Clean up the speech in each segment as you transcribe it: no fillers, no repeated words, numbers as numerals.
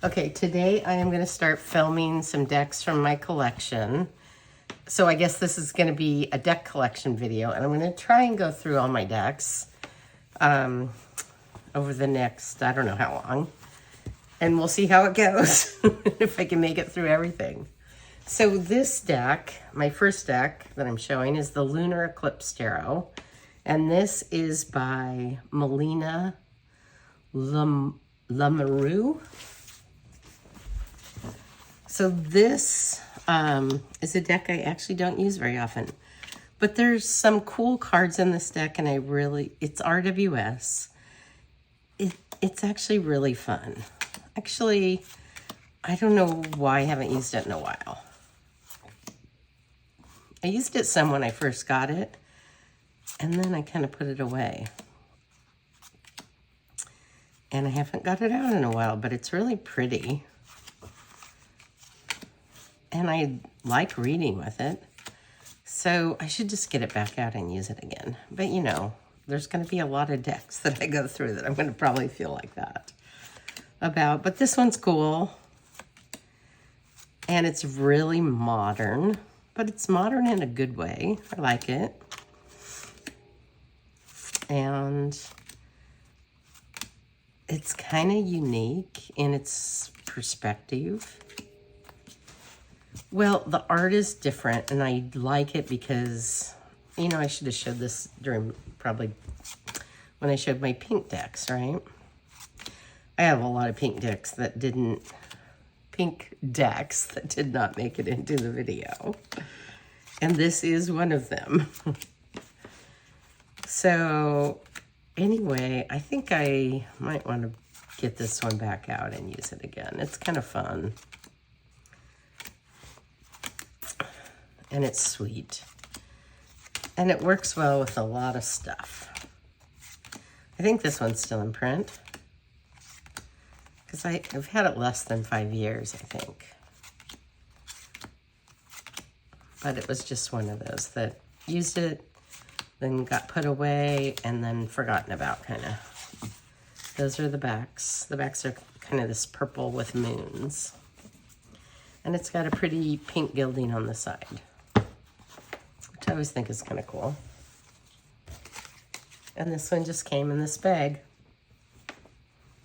Okay, today I am going to start filming some decks from my collection. So I guess this is going to be a deck collection video, and I'm going to try and go through all my decks over the next, I don't know how long, and we'll see how it goes, if I can make it through everything. So this deck, my first deck that I'm showing, is the Lunar Eclipse Tarot, and this is by Melina Lamoureux. So this is a deck I actually don't use very often, but there's some cool cards in this deck, and it's RWS. It's actually really fun. Actually, I don't know why I haven't used it in a while. I used it some when I first got it, and then I kind of put it away. And I haven't got it out in a while, but it's really pretty. And I like reading with it. So I should just get it back out and use it again. But you know, there's going to be a lot of decks that I go through that I'm going to probably feel like that about. But this one's cool. And it's really modern. But it's modern in a good way. I like it. And it's kind of unique in its perspective. Well, the art is different, and I like it because, you know, I should have showed this during probably when I showed my pink decks, right? I have a lot of pink decks that did not make it into the video. And this is one of them. So anyway, I think I might want to get this one back out and use it again. It's kind of fun. And it's sweet. And it works well with a lot of stuff. I think this one's still in print. Because I've had it less than 5 years, I think. But it was just one of those that used it, then got put away, and then forgotten about, kind of. Those are the backs. The backs are kind of this purple with moons. And it's got a pretty pink gilding on the side, which I always think is kind of cool. And this one just came in this bag.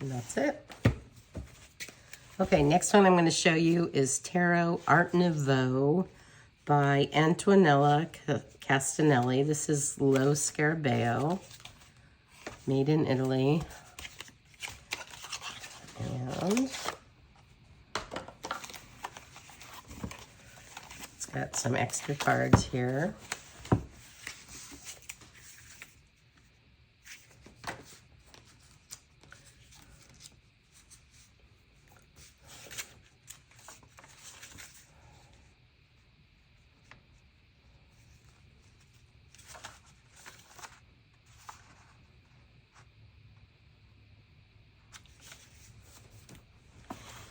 And that's it. Okay, next one I'm going to show you is Tarot Art Nouveau by Antonella Castelli. This is Lo Scarabeo, made in Italy. And it's got some extra cards here.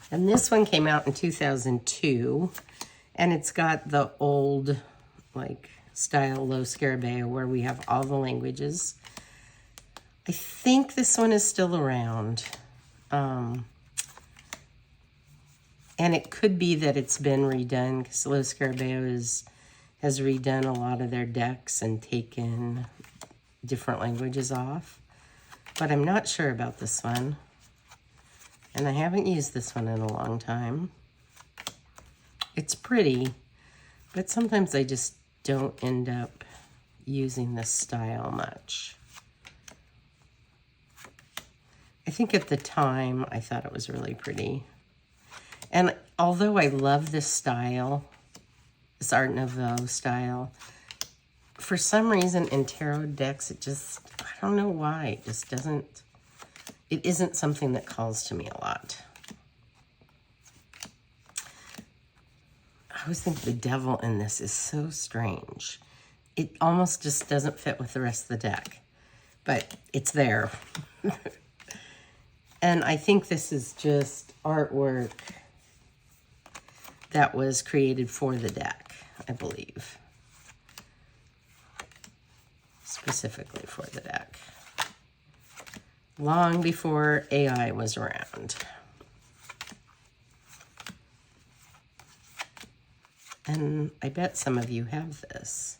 And this one came out in 2002, and it's got the old, like, style Lo Scarabeo where we have all the languages. I think this one is still around. And it could be that it's been redone, because Lo Scarabeo has redone a lot of their decks and taken different languages off. But I'm not sure about this one. And I haven't used this one in a long time. It's pretty, but sometimes I just don't end up using this style much. I think at the time I thought it was really pretty. And although I love this style, this Art Nouveau style, for some reason in tarot decks, I don't know why, it isn't something that calls to me a lot. I always think the devil in this is so strange. It almost just doesn't fit with the rest of the deck, but it's there. And I think this is just artwork that was created for the deck, I believe. Specifically for the deck. Long before AI was around. And I bet some of you have this.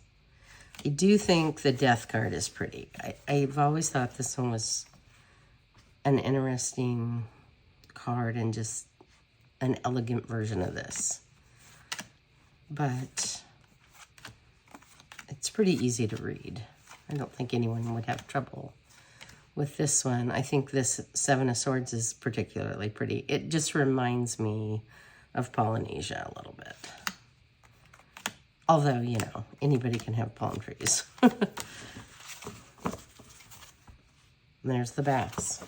I do think the Death card is pretty. I've always thought this one was an interesting card and just an elegant version of this. But it's pretty easy to read. I don't think anyone would have trouble with this one. I think this Seven of Swords is particularly pretty. It just reminds me of Polynesia a little bit. Although, you know, anybody can have palm trees. There's the backs.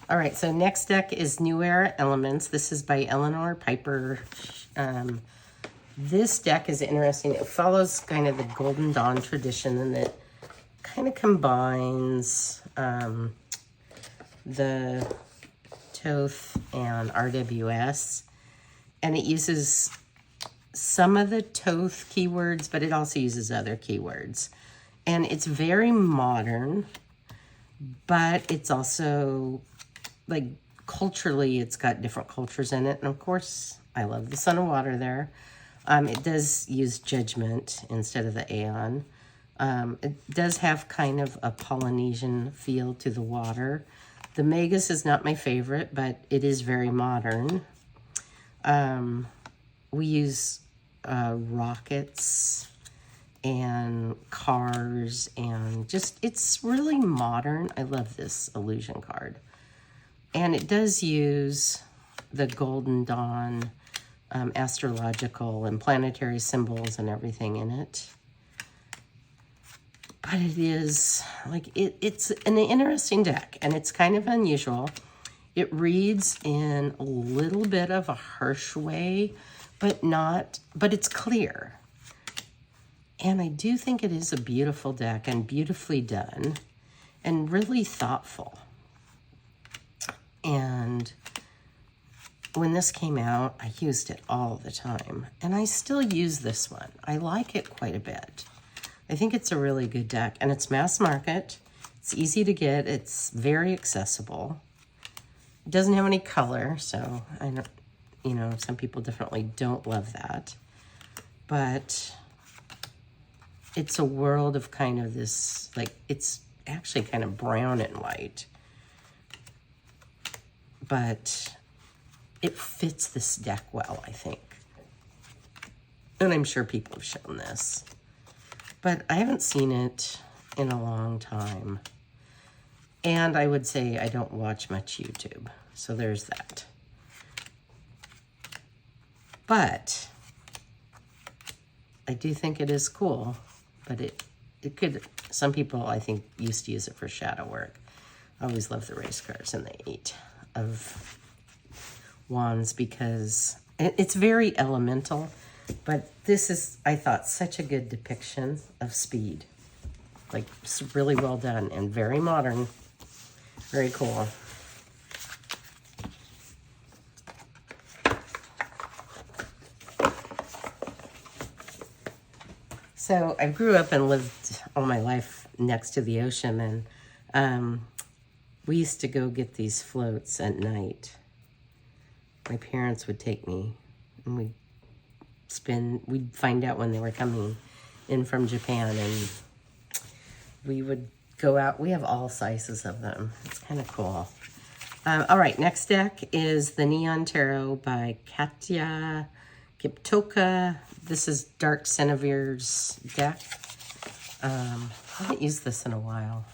All right, so next deck is New Era Elements. This is by Elanor Piper. This deck is interesting. It follows kind of the Golden Dawn tradition, and it kind of combines the Thoth and RWS, and it uses some of the Thoth keywords, but it also uses other keywords. And it's very modern, but it's also, like, culturally, it's got different cultures in it. And of course, I love the Sun and Water there. It does use Judgment instead of the Aeon. It does have kind of a Polynesian feel to the water. The Magus is not my favorite, but it is very modern. We use rockets and cars and just, it's really modern. I love this illusion card. And it does use the Golden Dawn astrological and planetary symbols and everything in it. But it is, like, it's an interesting deck, and it's kind of unusual. It reads in a little bit of a harsh way, but it's clear. And I do think it is a beautiful deck and beautifully done and really thoughtful. And when this came out, I used it all the time, and I still use this one. I like it quite a bit. I think it's a really good deck, and it's mass market. It's easy to get. It's very accessible. It doesn't have any color, so I don't, you know, some people definitely don't love that. But it's a world of kind of this, like, it's actually kind of brown and white. But it fits this deck well, I think. And I'm sure people have shown this. But I haven't seen it in a long time. And I would say I don't watch much YouTube. So there's that. But I do think it is cool. But it could, some people I think used to use it for shadow work. I always love the race cars and the 8 of Wands because it's very elemental. But this is, I thought, such a good depiction of speed. Like, it's really well done and very modern. Very cool. So I grew up and lived all my life next to the ocean, and we used to go get these floats at night. My parents would take me, and we'd find out when they were coming in from Japan, and we would go out. We have all sizes of them. It's kind of cool. All right, next deck is the Neon Tarot by Katya Kiptoka. This is Dark Synever's deck. I haven't used this in a while.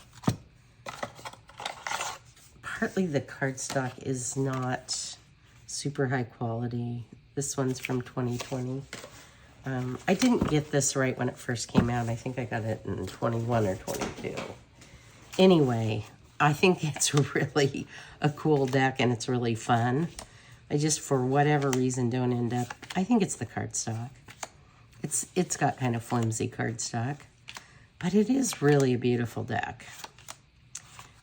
Partly the cardstock is not super high quality. This one's from 2020. I didn't get this right when it first came out. I think I got it in 21 or 22. Anyway, I think it's really a cool deck and it's really fun. I just, for whatever reason, don't end up, I think it's the cardstock. It's got kind of flimsy cardstock, but it is really a beautiful deck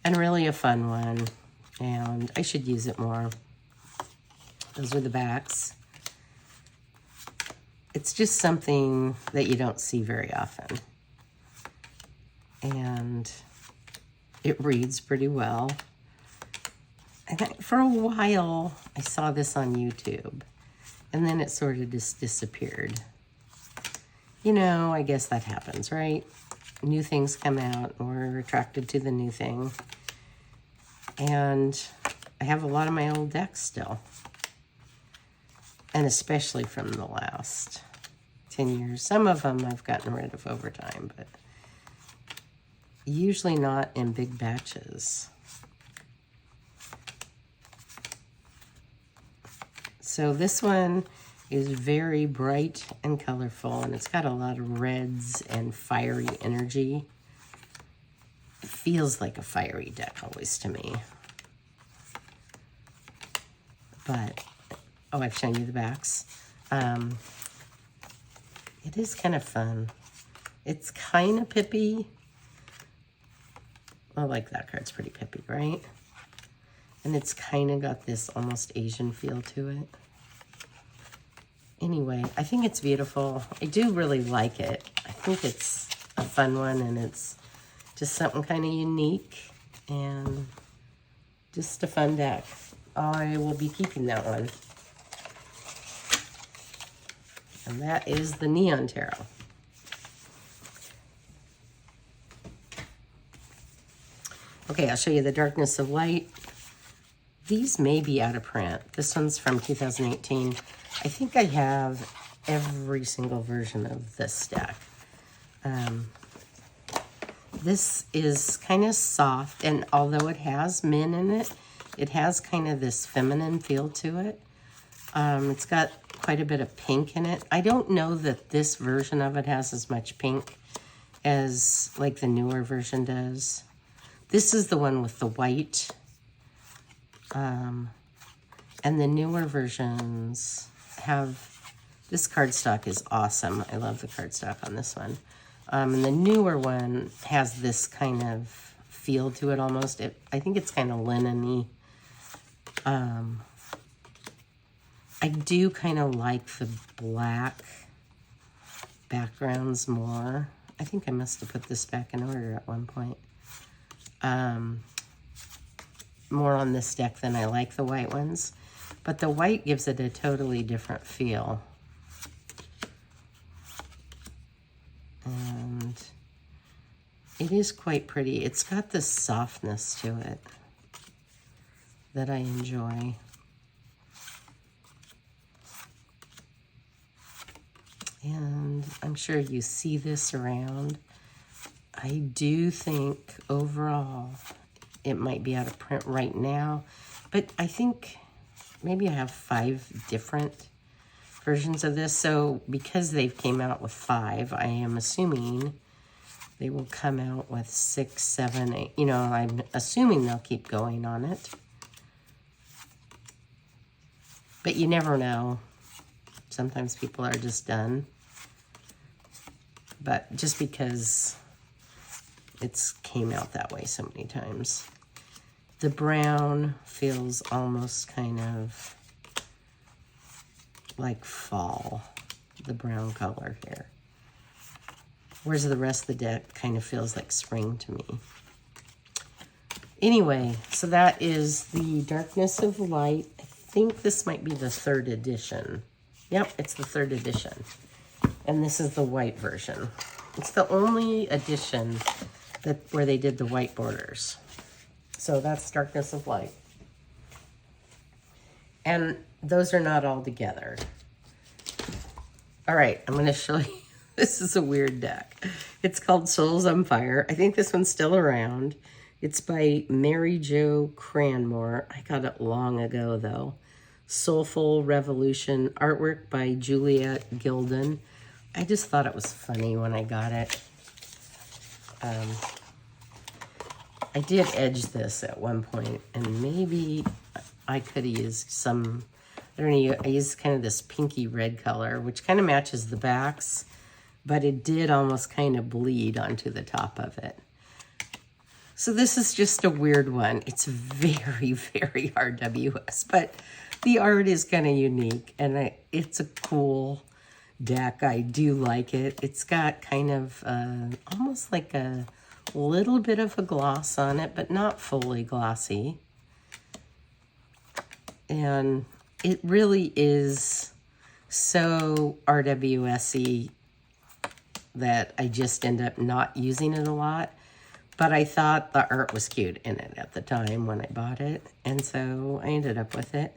and really a fun one, and I should use it more. Those are the backs. It's just something that you don't see very often. And it reads pretty well. For a while, I saw this on YouTube, and then it sort of just disappeared. You know, I guess that happens, right? New things come out, and we're attracted to the new thing. And I have a lot of my old decks still. And especially from the last 10 years. Some of them I've gotten rid of over time, but usually not in big batches. So this one is very bright and colorful, and it's got a lot of reds and fiery energy. It feels like a fiery deck always to me. But, oh, I've shown you the backs. It is kind of fun. It's kind of pippy. I like that card's pretty pippy, right? And it's kind of got this almost Asian feel to it. Anyway, I think it's beautiful. I do really like it. I think it's a fun one, and it's just something kind of unique and just a fun deck. I will be keeping that one. And that is the Neon Tarot. Okay, I'll show you the Darkness of Light. These may be out of print. This one's from 2018. I think I have every single version of this deck. This is kind of soft, and although it has men in it, it has kind of this feminine feel to it. It's got quite a bit of pink in it. I don't know that this version of it has as much pink as like the newer version does. This is the one with the white. And the newer versions have, this cardstock is awesome. I love the cardstock on this one. And the newer one has this kind of feel to it almost. I think it's kind of linen-y. I do kind of like the black backgrounds more. I think I must have put this back in order at one point. More on this deck than I like the white ones. But the white gives it a totally different feel. And it is quite pretty. It's got this softness to it that I enjoy. And I'm sure you see this around. I do think overall it might be out of print right now, but I think maybe I have 5 different versions of this. So because they've came out with 5, I am assuming they will come out with 6, 7, 8. You know, I'm assuming they'll keep going on it. But you never know. Sometimes people are just done. But just because it's came out that way so many times. The brown feels almost kind of like fall, the brown color here. Whereas the rest of the deck kind of feels like spring to me. Anyway, so that is the Darkness of Light. I think this might be the 3rd edition. Yep, it's the 3rd edition. And this is the white version. It's the only edition where they did the white borders. So that's Darkness of Light. And those are not all together. All right, I'm going to show you. This is a weird deck. It's called Souls on Fire. I think this one's still around. It's by Mary Jo Cranmore. I got it long ago, though. Soulful Revolution. Artwork by Juliet Gilden. I just thought it was funny when I got it. I did edge this at one point, and maybe I could have used some, I don't know, I used kind of this pinky red color, which kind of matches the backs, but it did almost kind of bleed onto the top of it. So this is just a weird one. It's very, very RWS, but the art is kind of unique, and it's a cool deck. I do like it. It's got kind of almost like a little bit of a gloss on it, but not fully glossy. And it really is so RWS-y that I just end up not using it a lot. But I thought the art was cute in it at the time when I bought it. And so I ended up with it.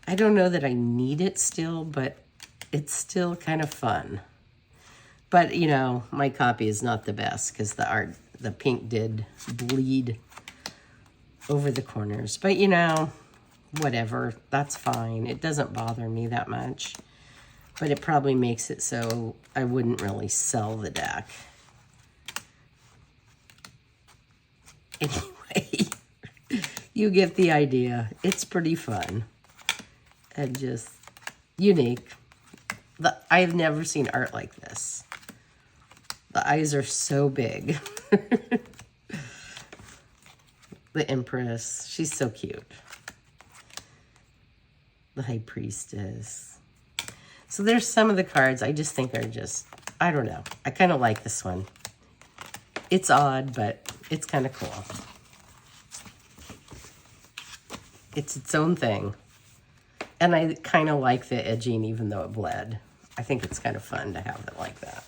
I don't know that I need it still, but it's still kind of fun. But, you know, my copy is not the best because the pink did bleed over the corners. But, you know, whatever. That's fine. It doesn't bother me that much. But it probably makes it so I wouldn't really sell the deck. Anyway, you get the idea. It's pretty fun and just unique. I've never seen art like this. The eyes are so big. The Empress, she's so cute. The High Priestess. So there's some of the cards I just think are just, I don't know. I kind of like this one. It's odd, but it's kind of cool. It's its own thing. And I kind of like the edging even though it bled. I think it's kind of fun to have it like that.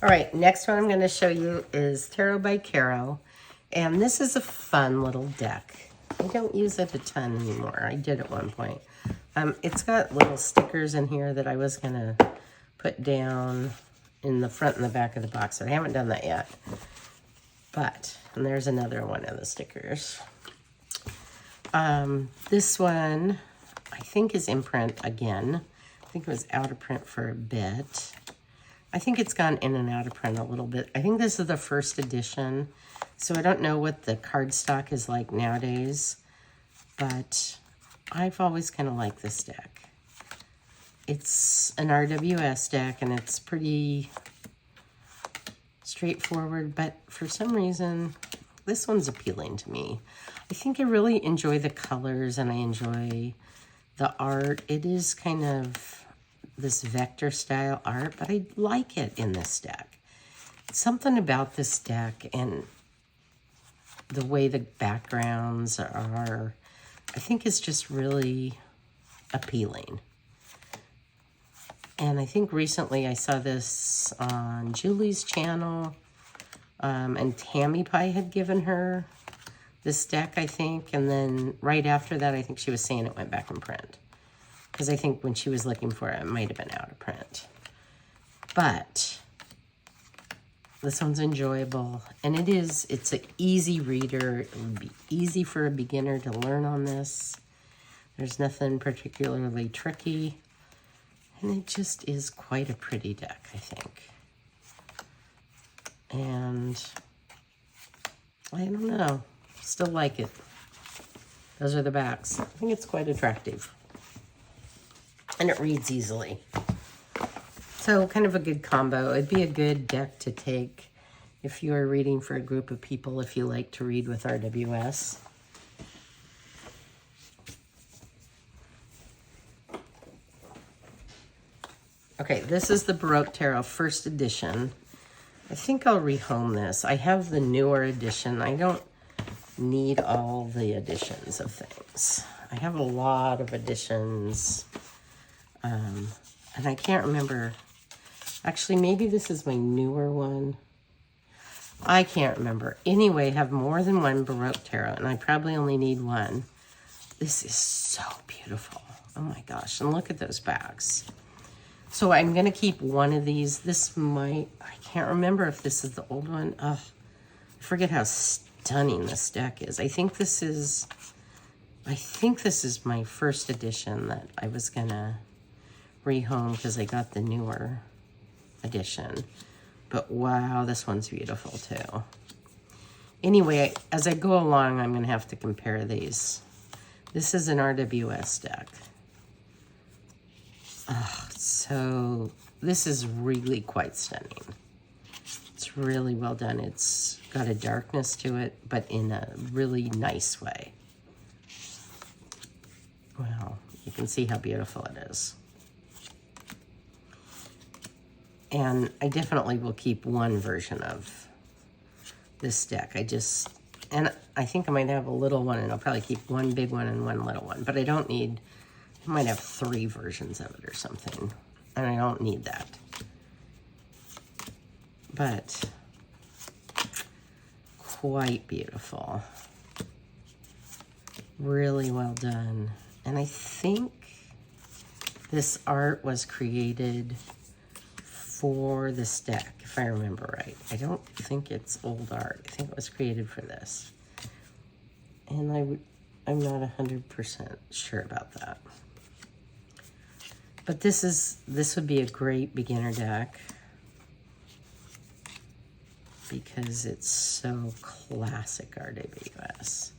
All right, next one I'm going to show you is Tarot by Caro. And this is a fun little deck. I don't use it a ton anymore. I did at one point. It's got little stickers in here that I was going to put down in the front and the back of the box, but I haven't done that yet. But, and there's another one of the stickers. This one, I think is in print again. I think it was out of print for a bit. I think it's gone in and out of print a little bit. I think this is the first edition, so I don't know what the cardstock is like nowadays, but I've always kind of liked this deck. It's an RWS deck, and it's pretty straightforward, but for some reason, this one's appealing to me. I think I really enjoy the colors, and I enjoy the art. It is kind of this vector style art, but I like it in this deck. Something about this deck and the way the backgrounds are, I think is just really appealing. And I think recently I saw this on Julie's channel, and Tammy Pie had given her this deck, I think, and then right after that, I think she was saying it went back in print. Because I think when she was looking for it, it might have been out of print. But this one's enjoyable. And it's an easy reader. It would be easy for a beginner to learn on this. There's nothing particularly tricky. And it just is quite a pretty deck, I think. And I don't know. Still like it. Those are the backs. I think it's quite attractive. And it reads easily. So kind of a good combo. It'd be a good deck to take if you are reading for a group of people, if you like to read with RWS. Okay, this is the Baroque Tarot first edition. I think I'll rehome this. I have the newer edition. I don't need all the editions of things. I have a lot of editions. And I can't remember. Actually, maybe this is my newer one. I can't remember. Anyway, I have more than one Baroque Tarot, and I probably only need one. This is so beautiful. Oh my gosh, and look at those backs. So I'm going to keep one of these. This might, I can't remember if this is the old one. I forget how stunning this deck is. I think this is my first edition that I was going to rehome because I got the newer edition. But wow, this one's beautiful too. Anyway, as I go along, I'm going to have to compare these. This is an RWS deck. Oh, so this is really quite stunning. It's really well done. It's got a darkness to it, but in a really nice way. Wow, you can see how beautiful it is. And I definitely will keep one version of this deck. I just And I think I might have a little one, and I'll probably keep one big one and one little one. But I don't need, I might have 3 versions of it or something. And I don't need that. But quite beautiful. Really well done. And I think this art was created for this deck, if I remember right. I don't think it's old art. I think it was created for this. And I'm not 100% sure about that. But this would be a great beginner deck because it's so classic RWS.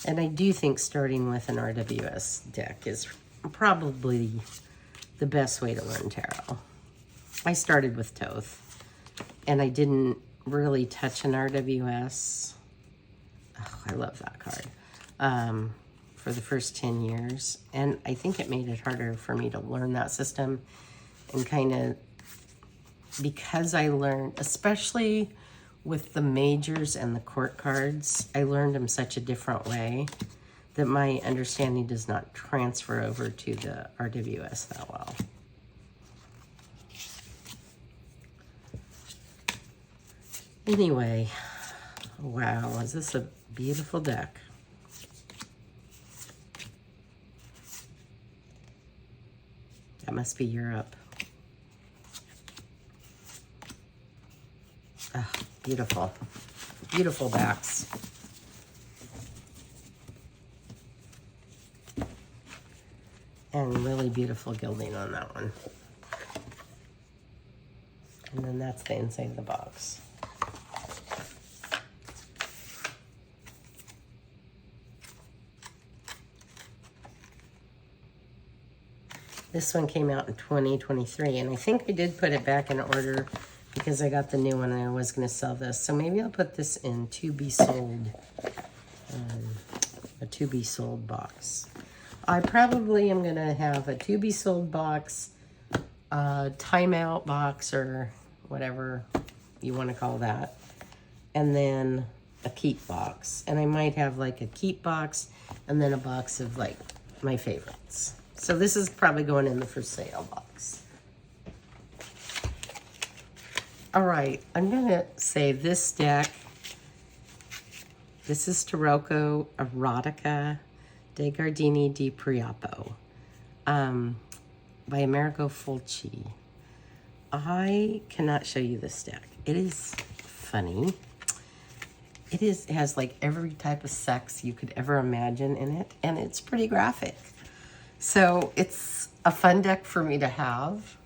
And I do think starting with an RWS deck is probably the best way to learn tarot. I started with Thoth, and I didn't really touch an RWS. Oh, I love that card. For the first 10 years. And I think it made it harder for me to learn that system. And kind of, because I learned, especially with the majors and the court cards, I learned them such a different way that my understanding does not transfer over to the RWS that well. Anyway, wow, is this a beautiful deck? That must be Europe. Oh, beautiful. Beautiful backs. And really beautiful gilding on that one. And then that's the inside of the box. This one came out in 2023, and I think I did put it back in order because I got the new one and I was going to sell this. So maybe I'll put this in to be sold, a to be sold box. I probably am going to have a to be sold box, a timeout box, or whatever you want to call that, and then a keep box. And I might have like a keep box and then a box of like my favorites. So this is probably going in the for sale box. All right, I'm gonna say this deck, this is Tarroco Erotica de Gardini di Priapo by Americo Folchi. I cannot show you this deck. It is funny. It has like every type of sex you could ever imagine in it, and it's pretty graphic. So it's a fun deck for me to have,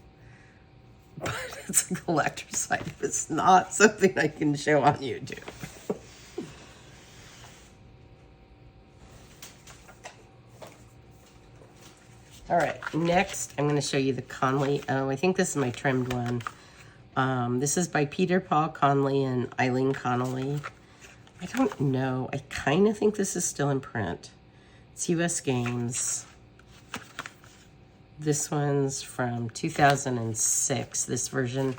but it's a collector's item. It's not something I can show on YouTube. All right, next I'm going to show you the Connoley. Oh, I think this is my trimmed one. This is by Peter Paul Connoley and Eileen Connolly. I don't know. I kind of think this is still in print. It's US Games. This one's from 2006, this version.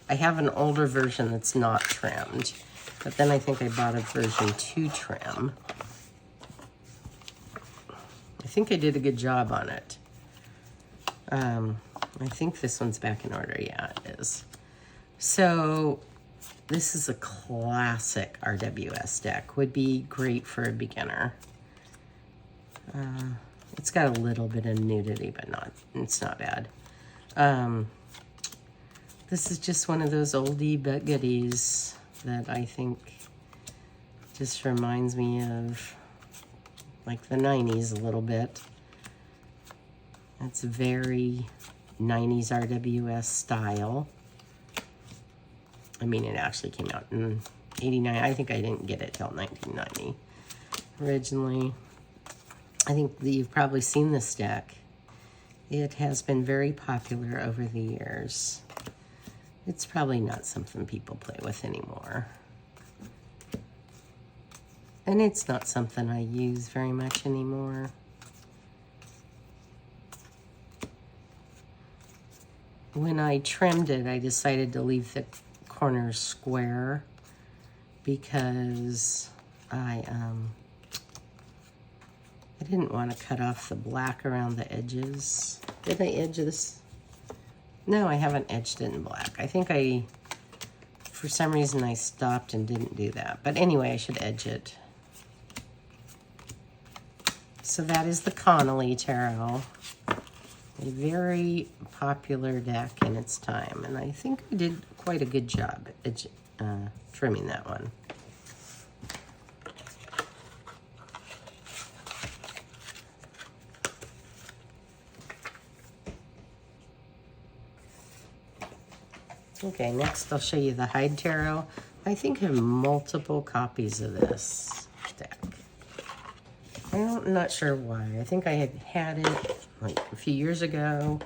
I have an older version that's not trimmed, but then I think I bought a version to trim. I think I did a good job on it. I think this one's back in order. Yeah, it is. So this is a classic RWS deck. Would be great for a beginner. It's got a little bit of nudity, but it's not bad. This is just one of those oldie but goodies that I think just reminds me of like the 90s a little bit. It's very 90s RWS style. I mean, it actually came out in 89. I think I didn't get it till 1990 originally. I think that you've probably seen this deck. It has been very popular over the years. It's probably not something people play with anymore. And it's not something I use very much anymore. When I trimmed it, I decided to leave the corners square because I didn't want to cut off the black around the edges. Did I edge this? No, I haven't edged it in black. I think for some reason I stopped and didn't do that. But anyway, I should edge it. So that is the Connoley Tarot. A very popular deck in its time. And I think I did quite a good job trimming that one. Okay, next I'll show you the Hyde Tarot. I think I have multiple copies of this deck. I'm not sure why. I think I had it like a few years ago,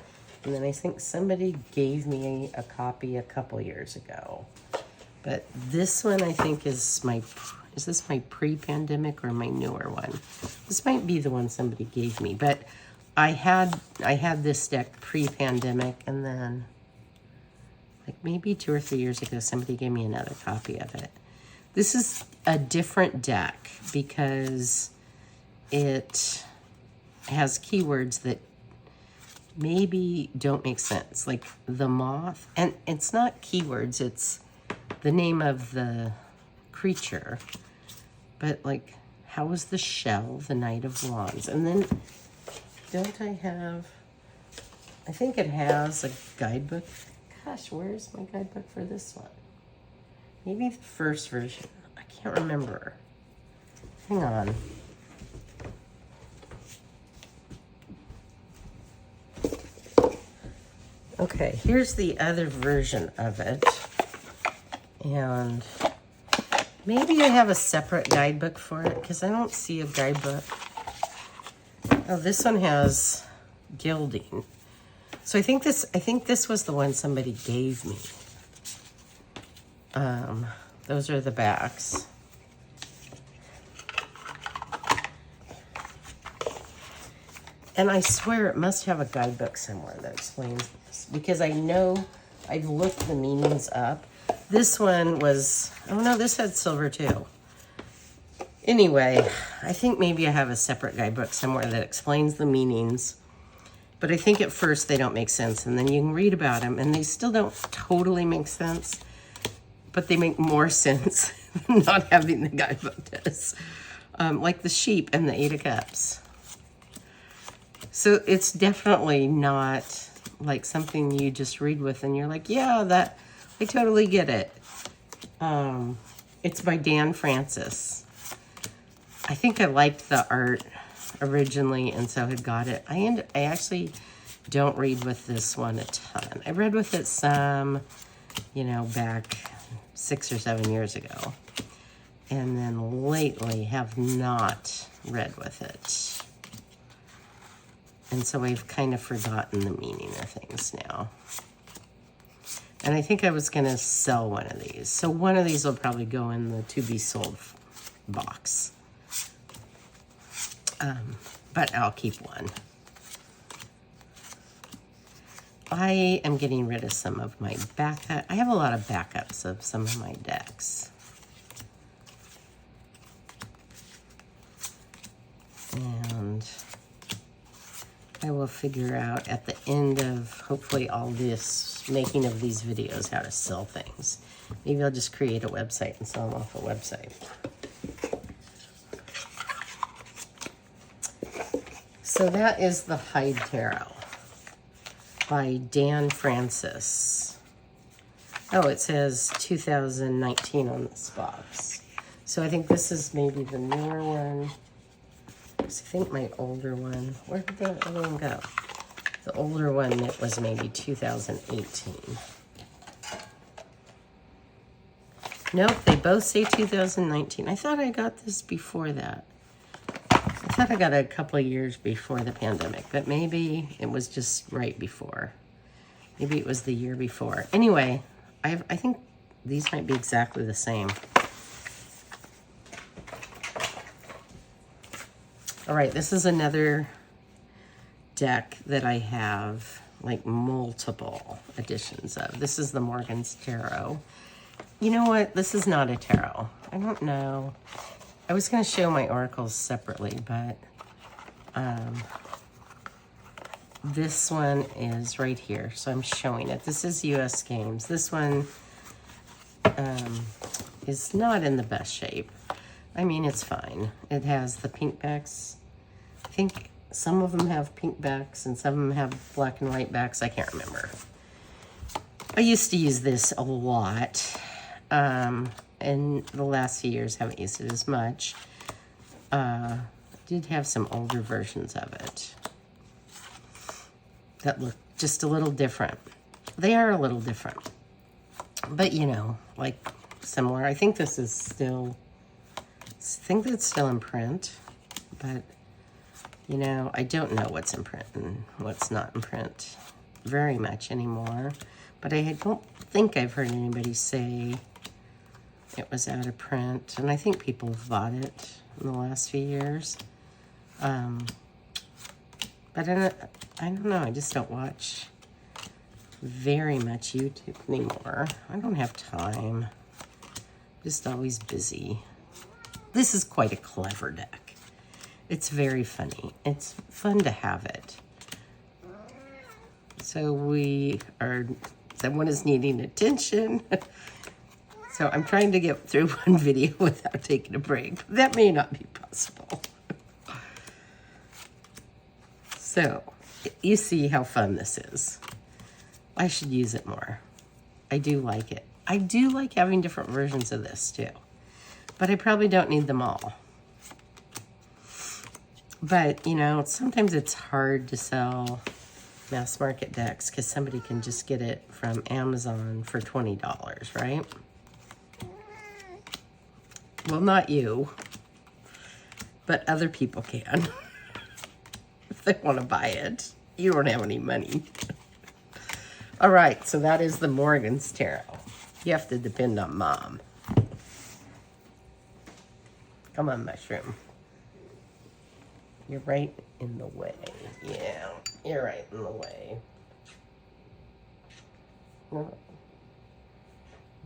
and then I think somebody gave me a copy a couple years ago. But this one I think is this my pre-pandemic or my newer one? This might be the one somebody gave me, but I had this deck pre-pandemic, and then like maybe 2 or 3 years ago, somebody gave me another copy of it. This is a different deck because it has keywords that maybe don't make sense, like the moth. And it's not keywords, it's the name of the creature. But like, how is the shell the Knight of Wands? And then, don't I have, I think it has a guidebook. Gosh, where's my guidebook for this one? Maybe the first version. I can't remember. Hang on. Okay, here's the other version of it. And maybe I have a separate guidebook for it because I don't see a guidebook. Oh, this one has gilding. So I think this was the one somebody gave me. Those are the backs. And I swear it must have a guidebook somewhere that explains this, because I know I've looked the meanings up. This one was, oh no, this had silver too. Anyway, I think maybe I have a separate guidebook somewhere that explains the meanings. But I think at first they don't make sense, and then you can read about them, and they still don't totally make sense, but they make more sense than not having the guidebook does. Like the sheep and the 8 of Cups. So it's definitely not like something you just read with and you're like, yeah, that, I totally get it. It's by Dan Francis. I think I liked the art originally, and so had got it. I actually don't read with this one a ton. I read with it some, you know, back 6 or 7 years ago. And then lately have not read with it. And so I've kind of forgotten the meaning of things now. And I think I was going to sell one of these. So one of these will probably go in the to be sold box. But I'll keep one. I am getting rid of some of my backup. I have a lot of backups of some of my decks. And I will figure out at the end of hopefully all this making of these videos how to sell things. Maybe I'll just create a website and sell them off a website. So that is the Hyde Tarot by Dan Francis. Oh, it says 2019 on this box. So I think this is maybe the newer one. I think my older one, where did the other one go? The older one, it was maybe 2018. Nope, they both say 2019. I thought I got this before that. I thought I got it a couple of years before the pandemic, but maybe it was just right before. Maybe it was the year before. Anyway, I think these might be exactly the same. All right, this is another deck that I have like multiple editions of. This is the Morgan's Tarot. You know what? This is not a tarot. I don't know. I was going to show my oracles separately, but this one is right here, so I'm showing it. This is US Games. This one is not in the best shape. I mean, it's fine. It has the pink backs. I think some of them have pink backs and some of them have black and white backs. I can't remember. I used to use this a lot. In the last few years, haven't used it as much. Did have some older versions of it that look just a little different. They are a little different, but you know, like similar. I think this is still, it's still in print, but you know, I don't know what's in print and what's not in print very much anymore. But I don't think I've heard anybody say it was out of print, and I think people have bought it in the last few years. But I don't know, I just don't watch very much YouTube anymore. I don't have time. Just always busy. This is quite a clever deck. It's very funny. It's fun to have it. So someone is needing attention. So I'm trying to get through one video without taking a break. That may not be possible. So you see how fun this is. I should use it more. I do like it. I do like having different versions of this too, but I probably don't need them all. But you know, sometimes it's hard to sell mass market decks because somebody can just get it from Amazon for $20, right? Well, not you, but other people can. If they want to buy it. You don't have any money. All right, so that is the Morgan's Tarot. You have to depend on Mom. Come on, Mushroom. You're right in the way. Yeah, you're right in the way. No.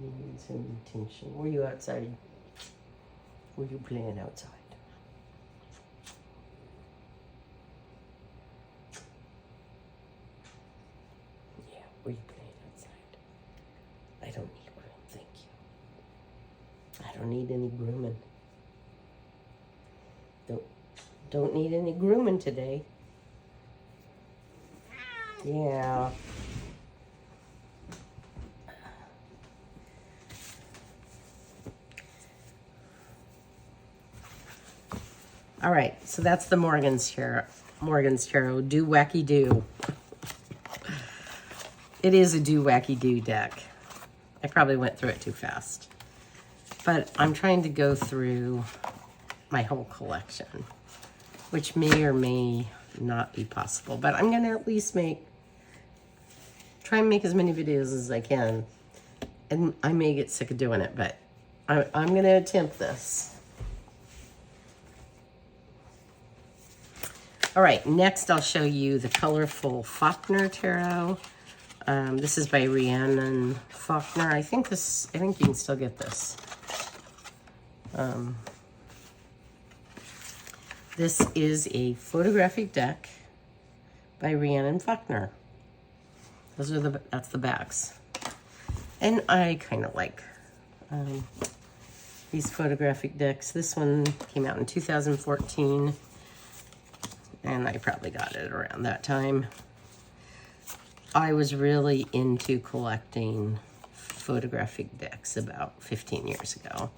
You need some attention. Were you outside? Were you playing outside? Yeah, were you playing outside? I don't need room, thank you. I don't need any grooming. Don't need any grooming today. Yeah. All right, so that's the Morgan's Tarot. Do wacky do. It is a do wacky do deck. I probably went through it too fast. But I'm trying to go through my whole collection, which may or may not be possible. But I'm gonna at least try and make as many videos as I can. And I may get sick of doing it, but I'm gonna attempt this. All right, next I'll show you the colorful Faulkner Tarot. This is by Rhiannon Faulkner. I think you can still get this. This is a photographic deck by Rhiannon Faulkner. That's the backs. And I kind of like these photographic decks. This one came out in 2014. And I probably got it around that time. I was really into collecting photographic decks about 15 years ago.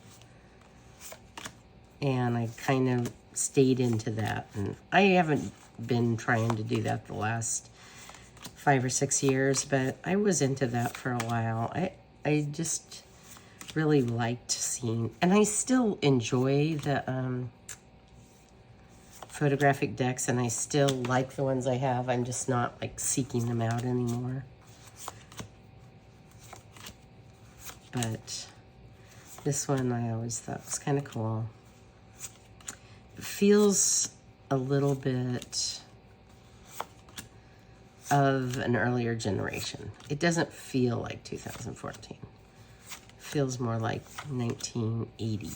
And I kind of stayed into that. And I haven't been trying to do that the last 5 or 6 years, but I was into that for a while. I just really liked seeing, and I still enjoy the photographic decks, and I still like the ones I have. I'm just not like seeking them out anymore. But this one I always thought was kind of cool. It feels a little bit of an earlier generation. It doesn't feel like 2014. It feels more like 1980.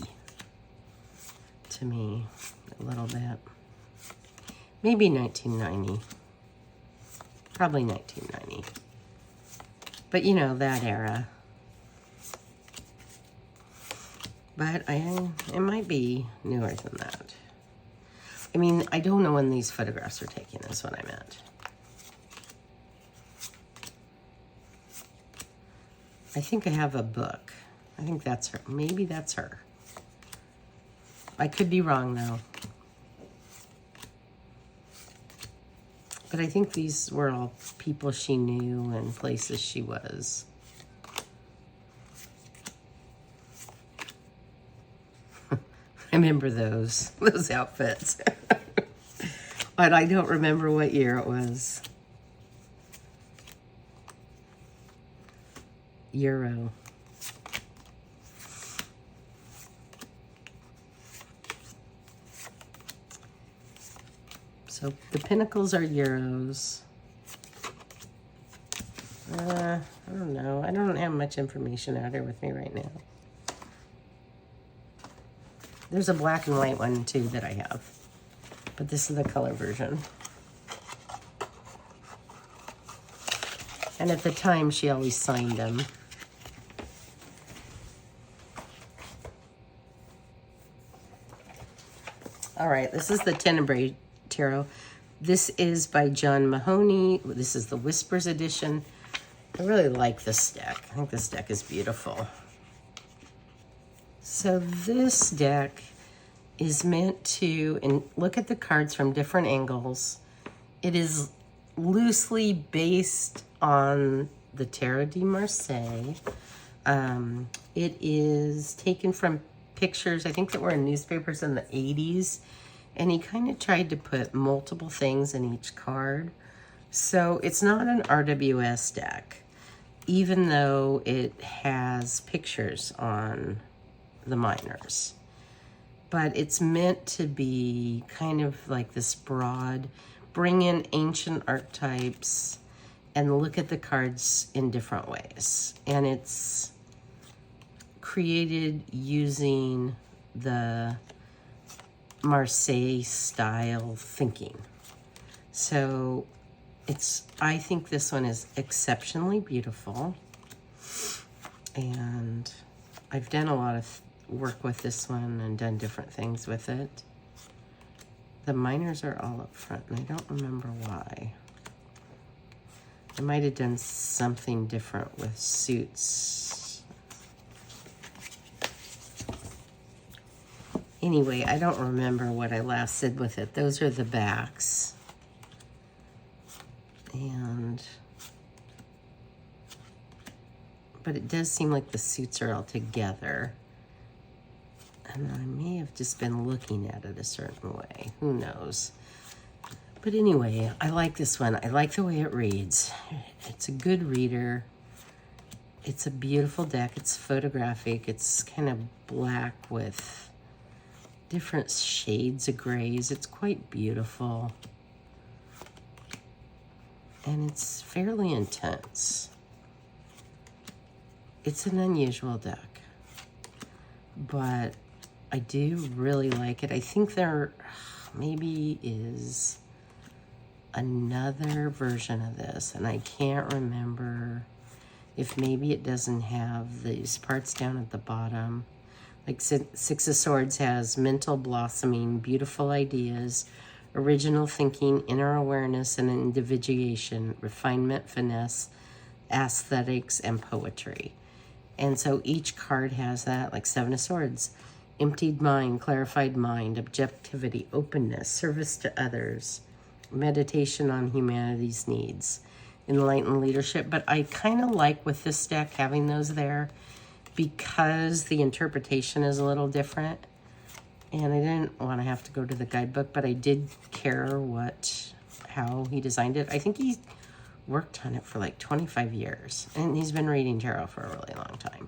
to me a little bit. Maybe 1990. Probably 1990. But you know, that era. But it might be newer than that. I mean, I don't know when these photographs were taken, is what I meant. I think I have a book. I think that's her. Maybe that's her. I could be wrong, though. But I think these were all people she knew and places she was. I remember those outfits. But I don't remember what year it was. Euro. So the pinnacles are euros. I don't know. I don't have much information out here with me right now. There's a black and white one too that I have, but this is the color version. And at the time, she always signed them. All right, this is the Tenebrae Tarot. This is by John Mahoney. This is the Whispers edition. I really like this deck. I think this deck is beautiful. So this deck is meant to look at the cards from different angles. It is loosely based on the Tarot de Marseille. It is taken from pictures, I think, that were in newspapers in the 80s. And he kind of tried to put multiple things in each card. So it's not an RWS deck, even though it has pictures on the minors. But it's meant to be kind of like this broad, bring in ancient archetypes and look at the cards in different ways. And it's created using the Marseille style thinking. So I think this one is exceptionally beautiful. And I've done a lot of work with this one and done different things with it. The minors are all up front, and I don't remember why. I might have done something different with suits. Anyway, I don't remember what I last did with it. Those are the backs. But it does seem like the suits are all together. And I may have just been looking at it a certain way. Who knows? But anyway, I like this one. I like the way it reads. It's a good reader. It's a beautiful deck. It's photographic. It's kind of black with different shades of grays. It's quite beautiful. And it's fairly intense. It's an unusual deck, but I do really like it. I think there maybe is another version of this, and I can't remember if maybe it doesn't have these parts down at the bottom. Like Six of Swords has mental blossoming, beautiful ideas, original thinking, inner awareness and individuation, refinement, finesse, aesthetics, and poetry. And so each card has that, like Seven of Swords, emptied mind, clarified mind, objectivity, openness, service to others, meditation on humanity's needs, enlightened leadership. But I kind of like with this deck having those there because the interpretation is a little different. And I didn't want to have to go to the guidebook, but I did care how he designed it. I think he worked on it for like 25 years, and he's been reading tarot for a really long time.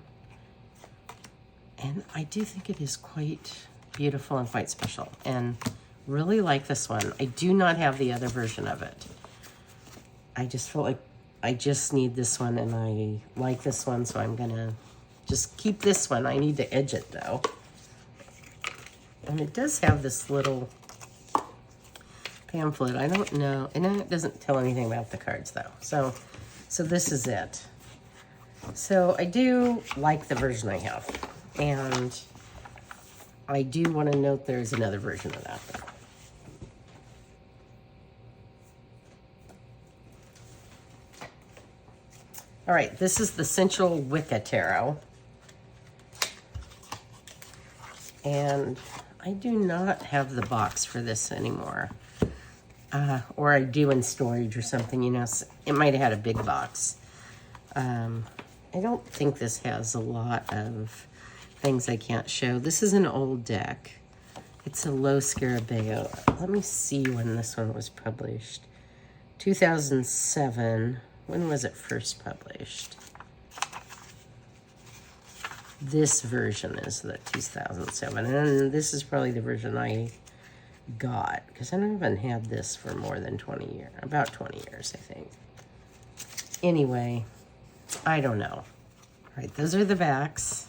And I do think it is quite beautiful and quite special, and really like this one. I do not have the other version of it. I just felt like I just need this one, and I like this one, so I'm gonna just keep this one. I need to edge it though. And it does have this little pamphlet. I don't know, and it doesn't tell anything about the cards though. So this is it. So I do like the version I have, and I do want to note there's another version of that though. All right, this is the Sensual Wicca Tarot. And I do not have the box for this anymore. Or I do in storage or something, you know. It might have had a big box. I don't think this has a lot of things I can't show. This is an old deck. It's a low Scarabeo. Let me see when this one was published. 2007. When was it first published? This version is the 2007, and this is probably the version I got, because I haven't had this for more than 20 years, about 20 years, I think. Anyway, I don't know. All right, those are the backs.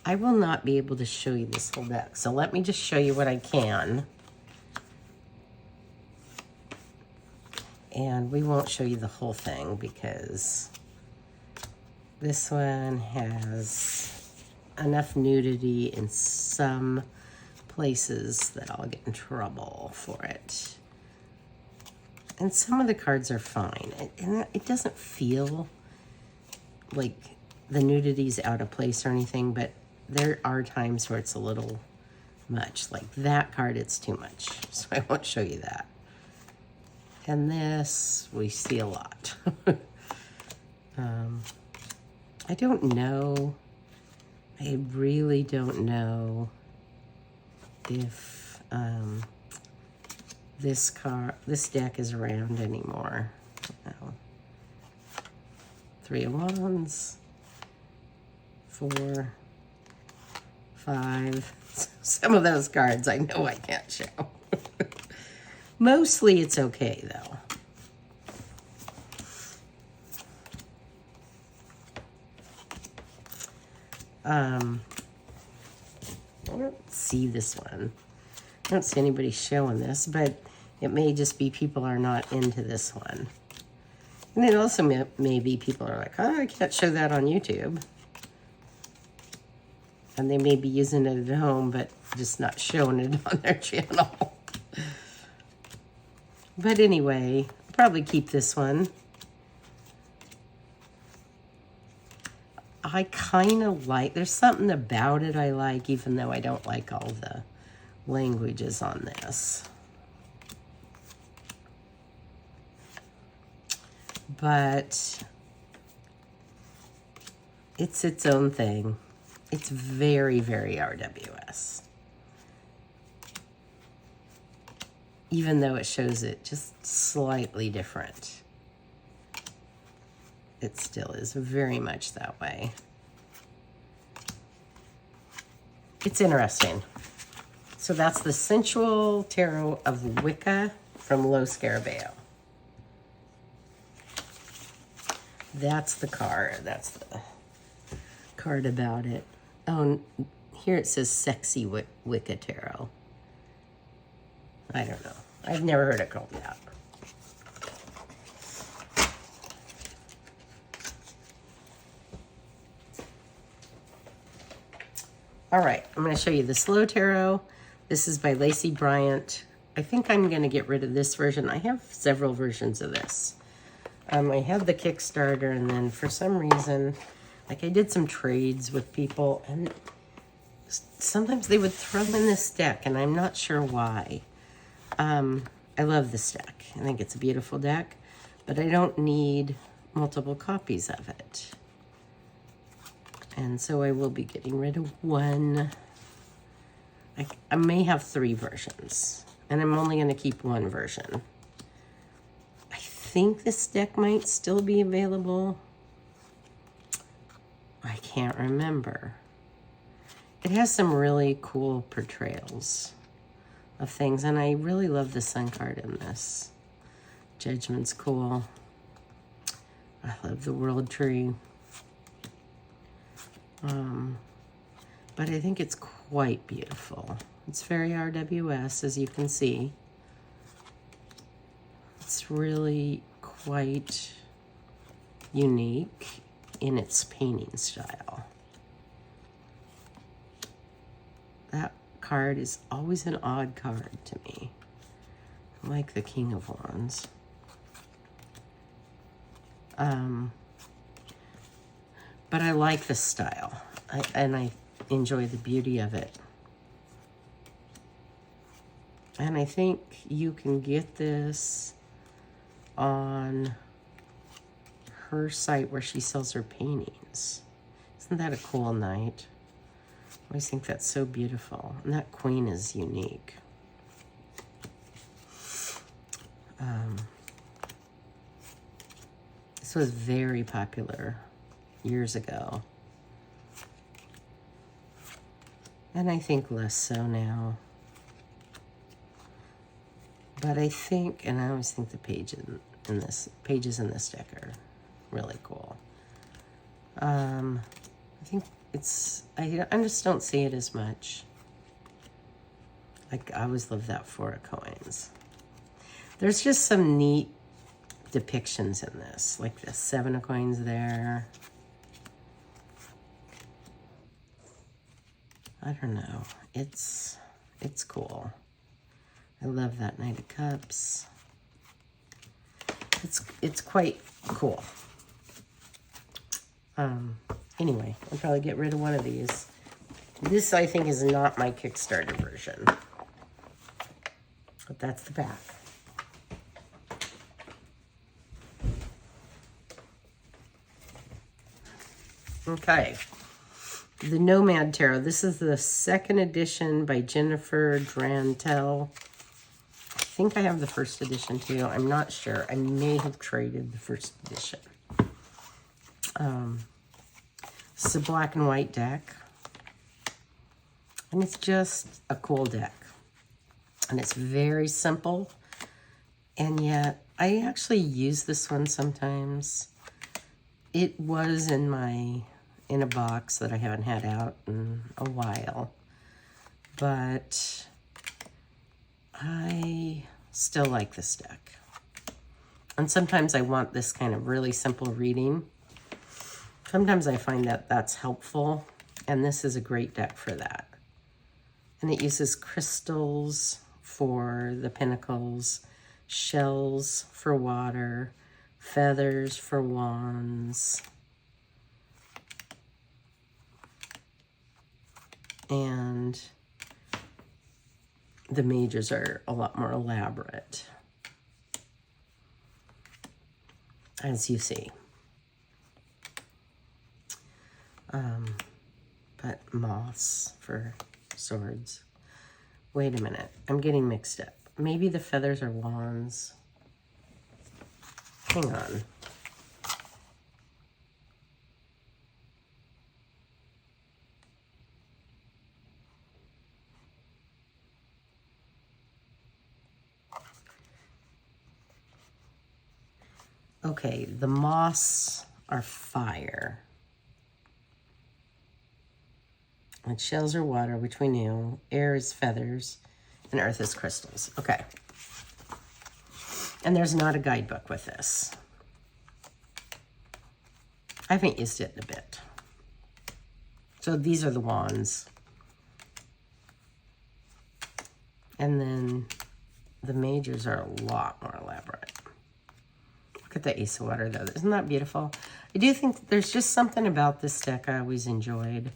I will not be able to show you this whole deck, so let me just show you what I can. And we won't show you the whole thing because this one has enough nudity in some places that I'll get in trouble for it. And some of the cards are fine. And it doesn't feel like the nudity's out of place or anything, but there are times where it's a little much. Like that card, it's too much. So I won't show you that. And this, we see a lot. I don't know. I really don't know if this deck is around anymore. No. 3 of Wands, 4, 5. Some of those cards I know I can't show. Mostly it's okay, though. I don't see this one. I don't see anybody showing this, but it may just be people are not into this one. And it also may be people are like, oh, I can't show that on YouTube. And they may be using it at home, but just not showing it on their channel. But anyway, I'll probably keep this one. I kind of like, there's something about it I like, even though I don't like all the languages on this. But it's its own thing. It's very, very RWS. Even though it shows it just slightly different, it still is very much that way. It's interesting. So that's the Sensual Tarot of Wicca from Low Scarabeo. That's the card. That's the card about it. Oh, here it says Sexy Wicca Tarot. I don't know. I've never heard it called that. All right, I'm going to show you the Sloe Tarot. This is by Lacey, Bryant. I think I'm going to get rid of this version. I have several versions of this. I had the Kickstarter, and then for some reason, like I did some trades with people, and sometimes they would throw in this deck, and I'm not sure why. I love this deck. I think it's a beautiful deck, but I don't need multiple copies of it. And so I will be getting rid of one. I may have 3 versions, and I'm only going to keep one version. I think this deck might still be available. I can't remember. It has some really cool portrayals of things, and I really love the sun card in this. Judgment's cool. I love the world tree. But I think it's quite beautiful. It's very RWS, as you can see. It's really quite unique in its painting style. That card is always an odd card to me. I like the King of Wands. But I like the style, and I enjoy the beauty of it. And I think you can get this on her site where she sells her paintings. Isn't that a cool night? I always think that's so beautiful. And that queen is unique. This was very popular years ago. And I think less so now. But I think, and I always think the pages in this deck are really cool. I think it's, I just don't see it as much. Like, I always love that 4 of coins. There's just some neat depictions in this, like the 7 of coins there. I don't know. It's cool. I love that Knight of Cups. It's quite cool. Anyway, I'll probably get rid of one of these. This, I think, is not my Kickstarter version. But that's the back. Okay. The Nomad Tarot. This is the 2nd edition by Jennifer Drantel. I think I have the 1st edition too. I'm not sure. I may have traded the 1st edition. It's a black and white deck. And it's just a cool deck. And it's very simple. And yet, I actually use this one sometimes. It was in a box that I haven't had out in a while. But I still like this deck. And sometimes I want this kind of really simple reading. Sometimes I find that that's helpful. And this is a great deck for that. And it uses crystals for the pinnacles, shells for water, feathers for wands, and the majors are a lot more elaborate, as you see. But moths for swords. Wait a minute, I'm getting mixed up. Maybe the feathers are wands. Hang on. Okay, the moths are fire. And shells are water, which we knew. Air is feathers. And earth is crystals. Okay. And there's not a guidebook with this. I haven't used it in a bit. So these are the wands. And then the majors are a lot more elaborate. Look at the Ace of Water, though. Isn't that beautiful? I do think there's just something about this deck I always enjoyed.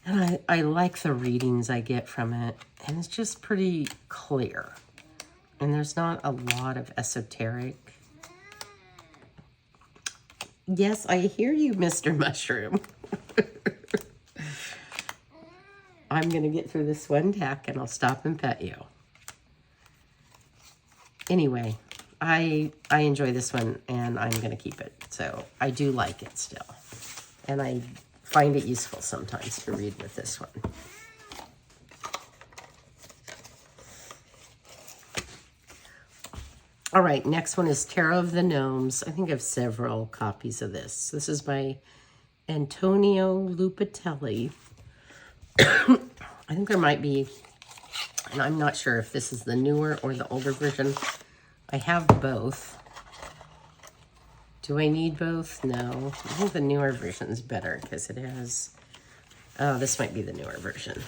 And I like the readings I get from it. And it's just pretty clear. And there's not a lot of esoteric. Yes, I hear you, Mr. Mushroom. I'm going to get through this one deck and I'll stop and pet you. Anyway, I enjoy this one and I'm going to keep it. So I do like it still. And I find it useful sometimes to read with this one. All right, next one is Tarot of the Gnomes. I think I have several copies of this. This is by Antonio Lupatelli. I think there might be, and I'm not sure if this is the newer or the older version. I have both. Do I need both? No. I think the newer version is better because it has, oh, this might be the newer version.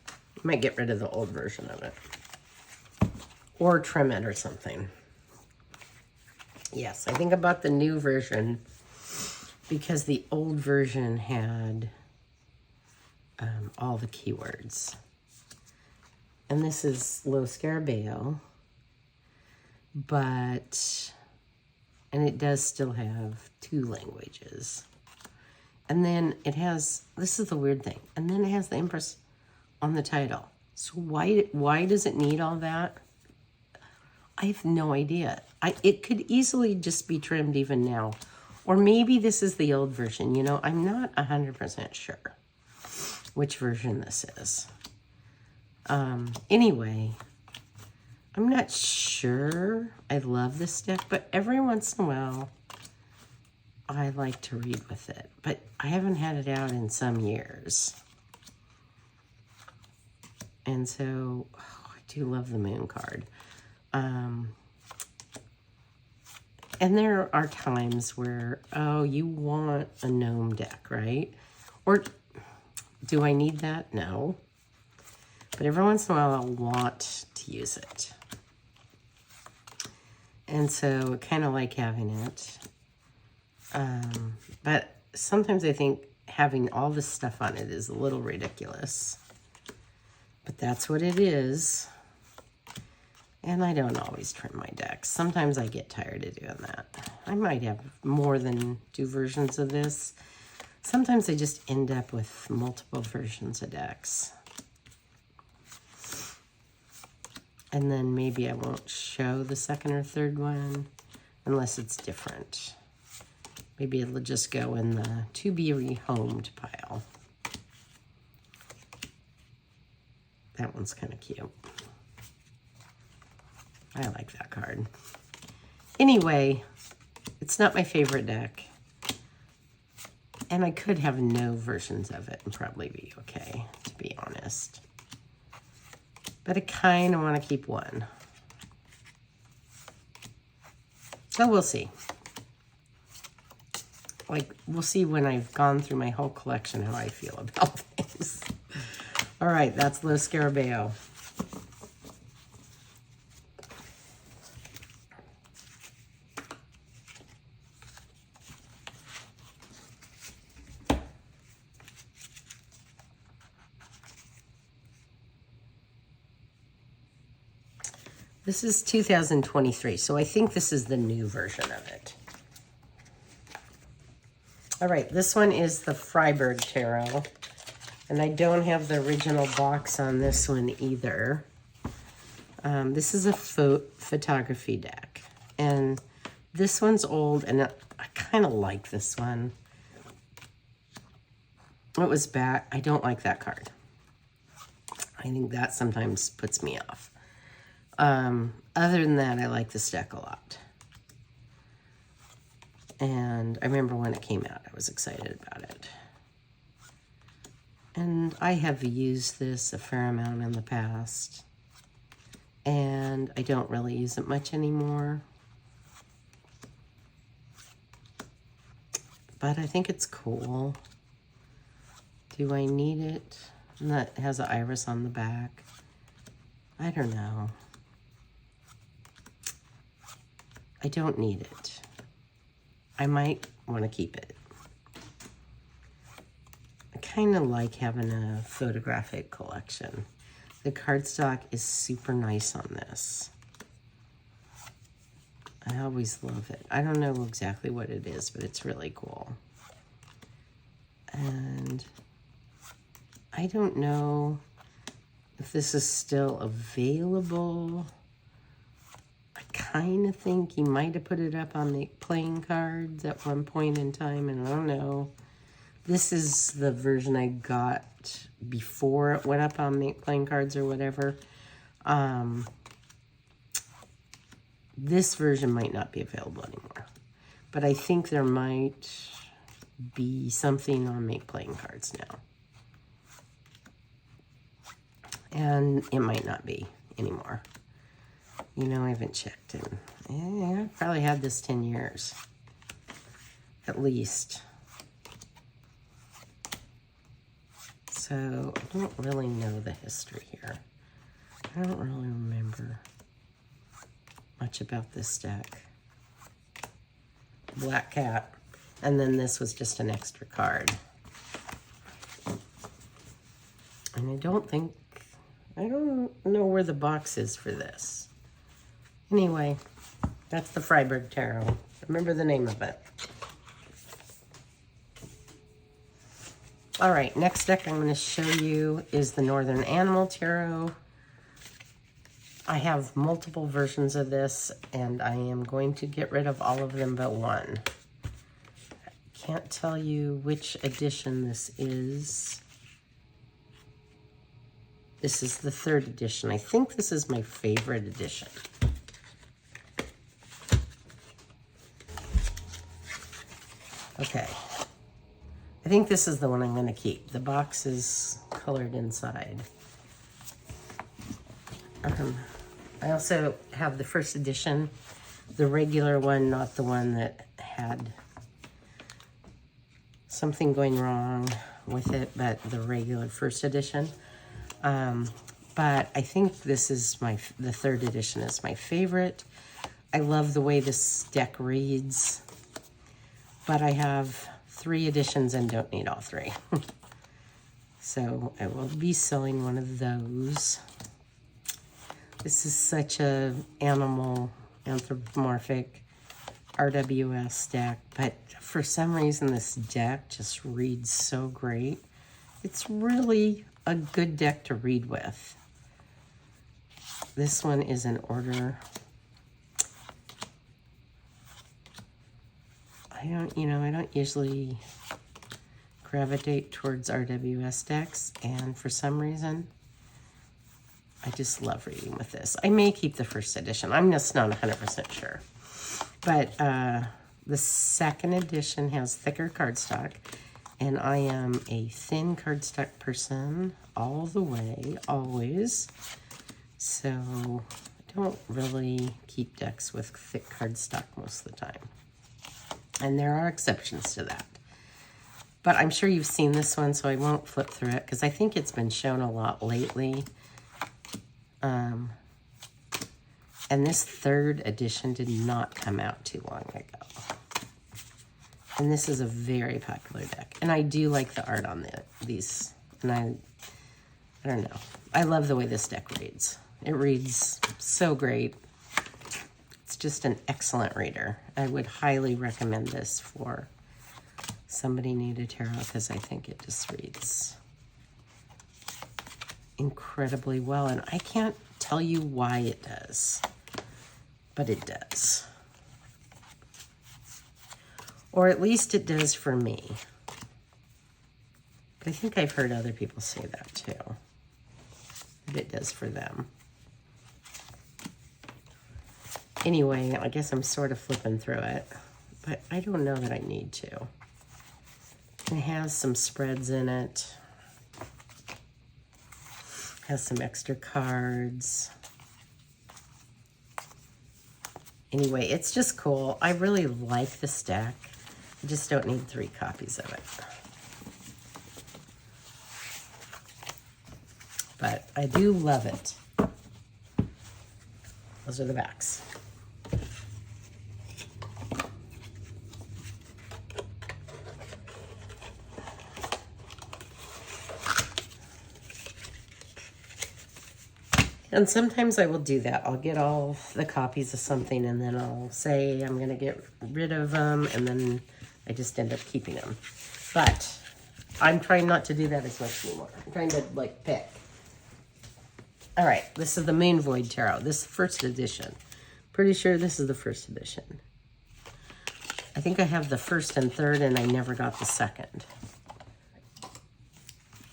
I might get rid of the old version of it. Or trim it or something. Yes, I think I bought the new version because the old version had all the keywords. And this is Lo Scarabeo, but, and it does still have 2 languages. And then it has, this is the weird thing, and then it has the Empress on the title. So why does it need all that? I have no idea. It could easily just be trimmed even now. Or maybe this is the old version. You know, I'm not 100% sure which version this is. Anyway, I'm not sure I love this deck, but every once in a while, I like to read with it. But I haven't had it out in some years. And so, oh, I do love the moon card. And there are times where, oh, you want a gnome deck, right? Or do I need that? No. But every once in a while, I'll want to use it. And so I kind of like having it. But sometimes I think having all this stuff on it is a little ridiculous. But that's what it is. And I don't always trim my decks. Sometimes I get tired of doing that. I might have more than 2 versions of this. Sometimes I just end up with multiple versions of decks. And then maybe I won't show the second or third one unless it's different. Maybe it'll just go in the to be rehomed pile. That one's kind of cute. I like that card. Anyway, it's not my favorite deck. And I could have no versions of it and probably be okay, to be honest. But I kind of want to keep one. So we'll see. Like, we'll see when I've gone through my whole collection how I feel about things. All right, that's Lo Scarabeo. This is 2023, so I think this is the new version of it. All right, this one is the Frideborg Tarot, and I don't have the original box on this one either. This is a photography deck, and this one's old, and I kind of like this one. It was back. I don't like that card. I think that sometimes puts me off. Other than that, I like this deck a lot. And I remember when it came out, I was excited about it. And I have used this a fair amount in the past. And I don't really use it much anymore. But I think it's cool. Do I need it? And that has an iris on the back. I don't know. I don't need it. I might want to keep it. I kind of like having a photographic collection. The cardstock is super nice on this. I always love it. I don't know exactly what it is, but it's really cool. And I don't know if this is still available. I kind of think he might have put it up on the playing cards at one point in time, and I don't know. This is the version I got before it went up on the playing cards or whatever. This version might not be available anymore, but I think there might be something on Make Playing Cards now. And it might not be anymore. You know, I haven't checked in. Yeah, I've probably had this 10 years. At least. So, I don't really know the history here. I don't really remember much about this deck. Black cat. And then this was just an extra card. And I don't know where the box is for this. Anyway, that's the Frideborg Tarot. Remember the name of it. All right, next deck I'm going to show you is the Northern Animal Tarot. I have multiple versions of this, and I am going to get rid of all of them but one. I can't tell you which edition this is. This is the 3rd edition. I think this is my favorite edition. Okay. I think this is the one I'm going to keep. The box is colored inside. I also have the 1st edition, the regular one, not the one that had something going wrong with it, but the regular 1st edition. But I think this is the 3rd edition is my favorite. I love the way this deck reads, but I have 3 editions and don't need all 3. So I will be selling one of those. This is such a animal anthropomorphic RWS deck, but for some reason this deck just reads so great. It's really a good deck to read with. This one is in order. I don't usually gravitate towards RWS decks, and for some reason, I just love reading with this. I may keep the 1st edition. I'm just not 100% sure. But the 2nd edition has thicker cardstock, and I am a thin cardstock person all the way, always. So I don't really keep decks with thick cardstock most of the time. And there are exceptions to that. But I'm sure you've seen this one, so I won't flip through it, because I think it's been shown a lot lately. And this 3rd edition did not come out too long ago. And this is a very popular deck. And I do like the art on these. And I don't know. I love the way this deck reads. It reads so great. It's just an excellent reader. I would highly recommend this for somebody new to tarot, because I think it just reads incredibly well. And I can't tell you why it does, but it does. Or at least it does for me. But I think I've heard other people say that too, that it does for them. Anyway, I guess I'm sort of flipping through it, but I don't know that I need to. It has some spreads in it. Has some extra cards. Anyway, it's just cool. I really like this deck. I just don't need 3 copies of it. But I do love it. Those are the backs. And sometimes I will do that. I'll get all the copies of something, and then I'll say I'm going to get rid of them, and then I just end up keeping them. But I'm trying not to do that as much anymore. I'm trying to, like, pick. All right, this is the Moon Void Tarot. This is 1st edition. Pretty sure this is the 1st edition. I think I have the 1st and 3rd, and I never got the 2nd.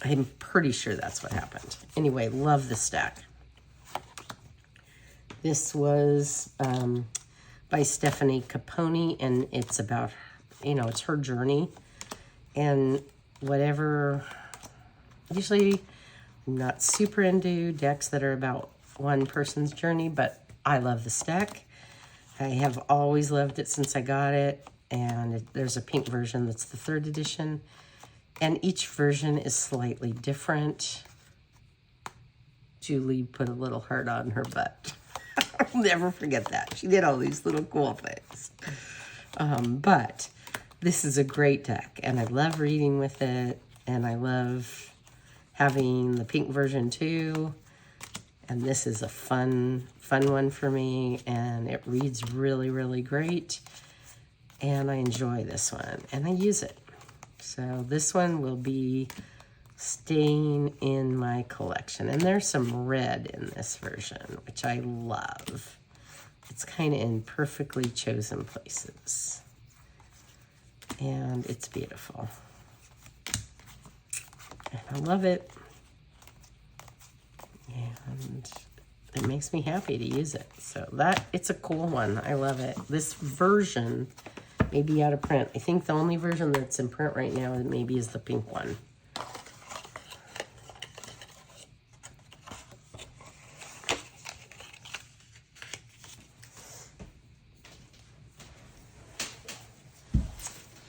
I'm pretty sure that's what happened. Anyway, love this deck. This was by Stephanie Caponi, and it's about, it's her journey. And whatever, usually I'm not super into decks that are about one person's journey, but I love this deck. I have always loved it since I got it, and there's a pink version that's the 3rd edition, and each version is slightly different. Julie put a little heart on her butt. I'll never forget that. She did all these little cool things. But this is a great deck, and I love reading with it, and I love having the pink version too. And this is a fun one for me, and it reads really, really great. And I enjoy this one, and I use it. So this one will be staying in my collection. And there's some red in this version, which I love. It's kind of in perfectly chosen places. And it's beautiful. And I love it. And it makes me happy to use it. So it's a cool one. I love it. This version may be out of print. I think the only version that's in print right now maybe is the pink one.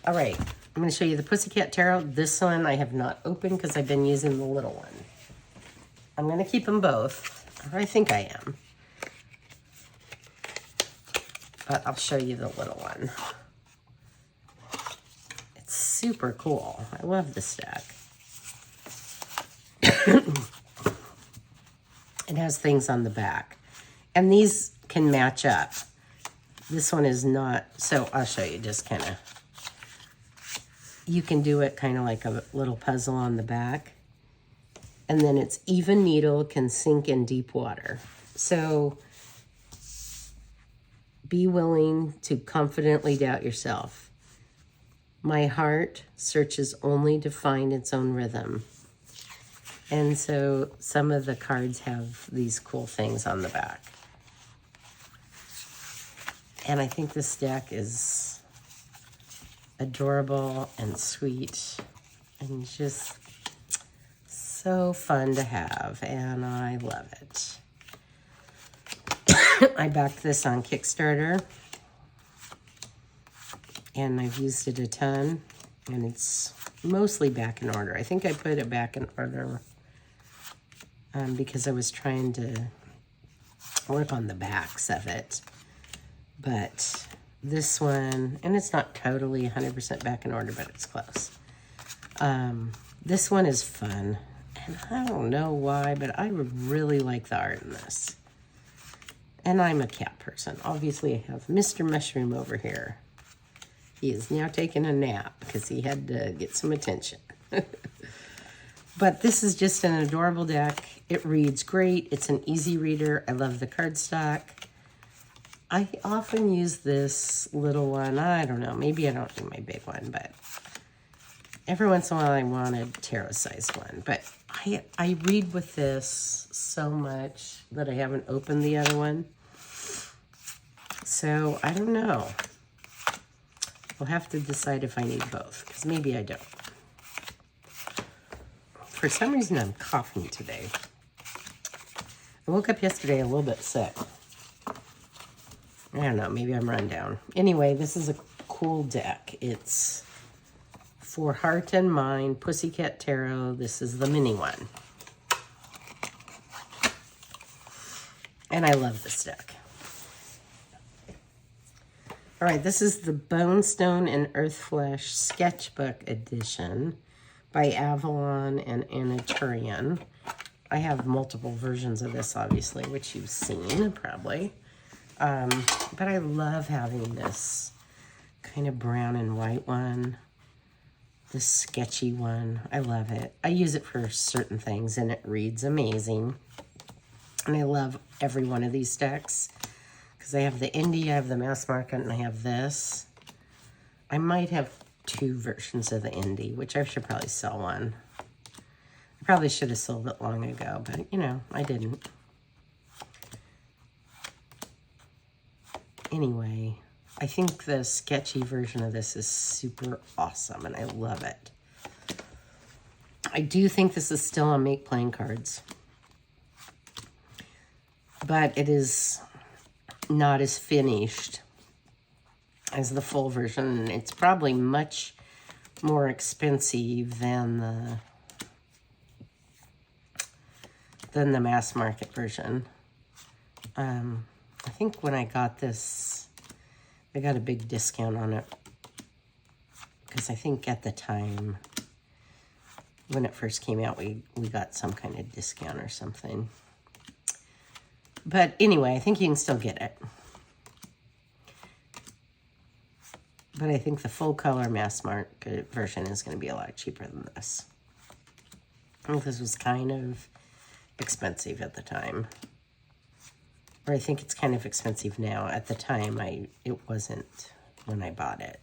All right, I'm going to show you the Pussycat Tarot. This one I have not opened because I've been using the little one. I'm going to keep them both, or I think I am. But I'll show you the little one. It's super cool. I love this deck. It has things on the back. And these can match up. This one is not, so I'll show you just kind of. You can do it kind of like a little puzzle on the back. And then it's even needle, can sink in deep water. So be willing to confidently doubt yourself. My heart searches only to find its own rhythm. And so some of the cards have these cool things on the back. And I think this deck is adorable and sweet and just so fun to have, and I love it. I backed this on Kickstarter, and I've used it a ton, and it's mostly back in order. I think I put it back in order because I was trying to work on the backs of it, but this one, and it's not totally 100% back in order, but it's close. This one is fun, and I don't know why, but I would really like the art in this. And I'm a cat person. Obviously, I have Mr. Mushroom over here. He is now taking a nap because he had to get some attention. But this is just an adorable deck. It reads great. It's an easy reader. I love the cardstock. I often use this little one. I don't know. Maybe I don't do my big one, but every once in a while I want a tarot-sized one. But I read with this so much that I haven't opened the other one. So I don't know. We'll have to decide if I need both, because maybe I don't. For some reason, I'm coughing today. I woke up yesterday a little bit sick. I don't know, maybe I'm run down. Anyway, this is a cool deck. It's for Heart and Mind, Pussycat Tarot. This is the mini one. And I love this deck. All right, this is the Bonestone and Earthflesh Sketchbook Edition by Avalon and Anaturian. I have multiple versions of this, obviously, which you've seen, probably. But I love having this kind of brown and white one, this sketchy one. I love it. I use it for certain things, and it reads amazing. And I love every one of these decks, because I have the indie, I have the mass market, and I have this. I might have 2 versions of the indie, which I should probably sell one. I probably should have sold it long ago, but, you know, I didn't. Anyway, I think the sketchy version of this is super awesome, and I love it. I do think this is still on Make Playing Cards. But it is not as finished as the full version. It's probably much more expensive than the mass market version. I think when I got this, I got a big discount on it. Because I think at the time, when it first came out, we got some kind of discount or something. But anyway, I think you can still get it. But I think the full color mass market version is going to be a lot cheaper than this. I think this was kind of expensive at the time. Or I think it's kind of expensive now. At the time, it wasn't when I bought it.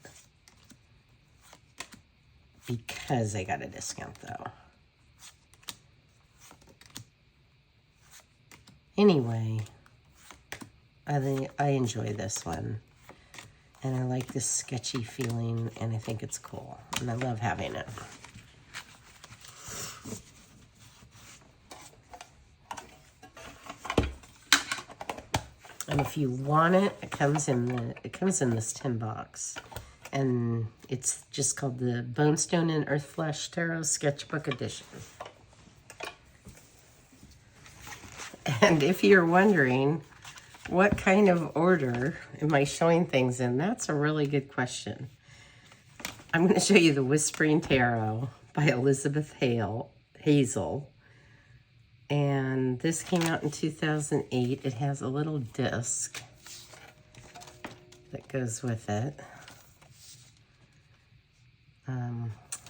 Because I got a discount, though. Anyway, I enjoy this one. And I like this sketchy feeling, and I think it's cool. And I love having it. And if you want it, it comes in this tin box. And it's just called the Bonestone and Earthflesh Tarot Sketchbook Edition. And if you're wondering what kind of order am I showing things in, that's a really good question. I'm going to show you the Whispering Tarot by Elizabeth Hazel. And this came out in 2008. It has a little disc that goes with it.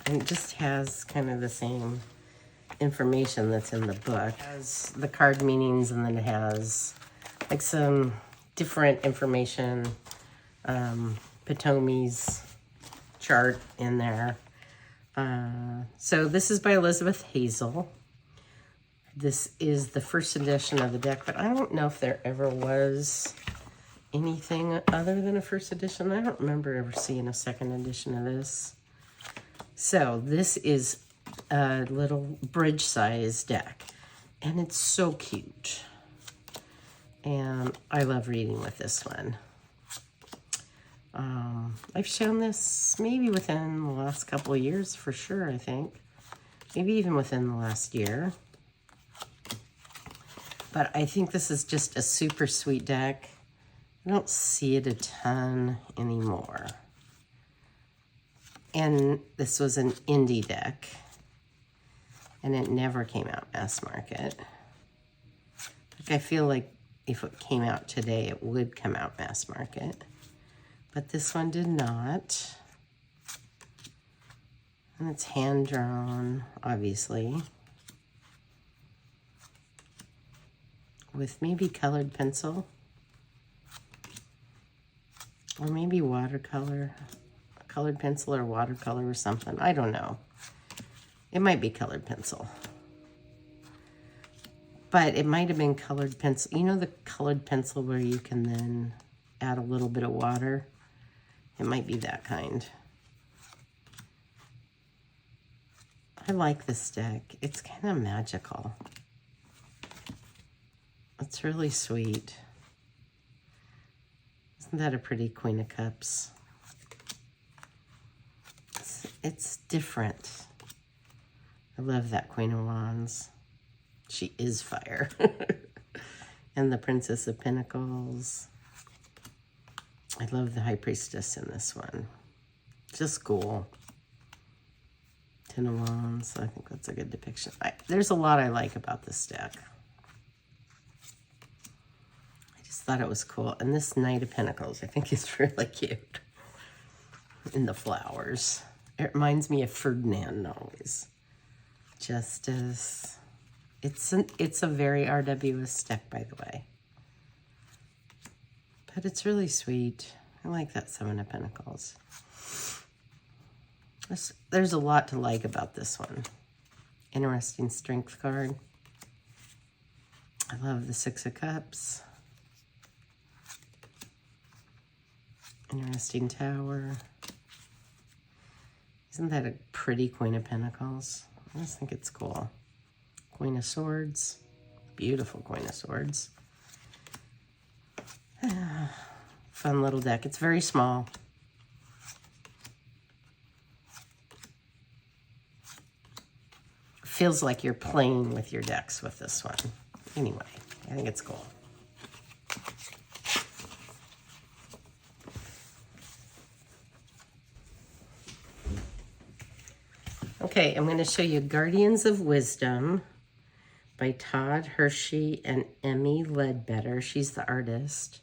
And it just has kind of the same information that's in the book. It has the card meanings, and then it has like some different information, Potomi's chart in there. So this is by Elizabeth Hazel. This is the first edition of the deck, but I don't know if there ever was anything other than a first edition. I don't remember ever seeing a second edition of this. So this is a little bridge size deck, and it's so cute. And I love reading with this one. I've shown this maybe within the last couple of years for sure, I think. Maybe even within the last year. But I think this is just a super sweet deck. I don't see it a ton anymore. And this was an indie deck. And it never came out mass market. Like, I feel like if it came out today, it would come out mass market. But this one did not. And it's hand-drawn, obviously. With maybe colored pencil. Or maybe watercolor. Colored pencil or watercolor or something. I don't know. It might be colored pencil. But it might have been colored pencil. You know the colored pencil where you can then add a little bit of water? It might be that kind. I like this deck. It's kind of magical. It's really sweet. Isn't that a pretty Queen of Cups? It's different. I love that Queen of Wands. She is fire. And the Princess of Pentacles. I love the High Priestess in this one. Just cool. Ten of Wands. I think that's a good depiction. There's a lot I like about this deck. I just thought it was cool. And this Knight of Pentacles, I think is really cute. In the flowers. It reminds me of Ferdinand always. Justice. It's a very RWS deck, by the way. But it's really sweet. I like that Seven of Pentacles. There's a lot to like about this one. Interesting strength card. I love the Six of Cups. Interesting Tower. Isn't that a pretty Queen of Pentacles? I just think it's cool. Queen of Swords. Beautiful Queen of Swords. Fun little deck. It's very small. Feels like you're playing with your decks with this one. Anyway, I think it's cool. Okay, I'm going to show you Guardians of Wisdom by Todd Hershey and Emmy Ledbetter. She's the artist.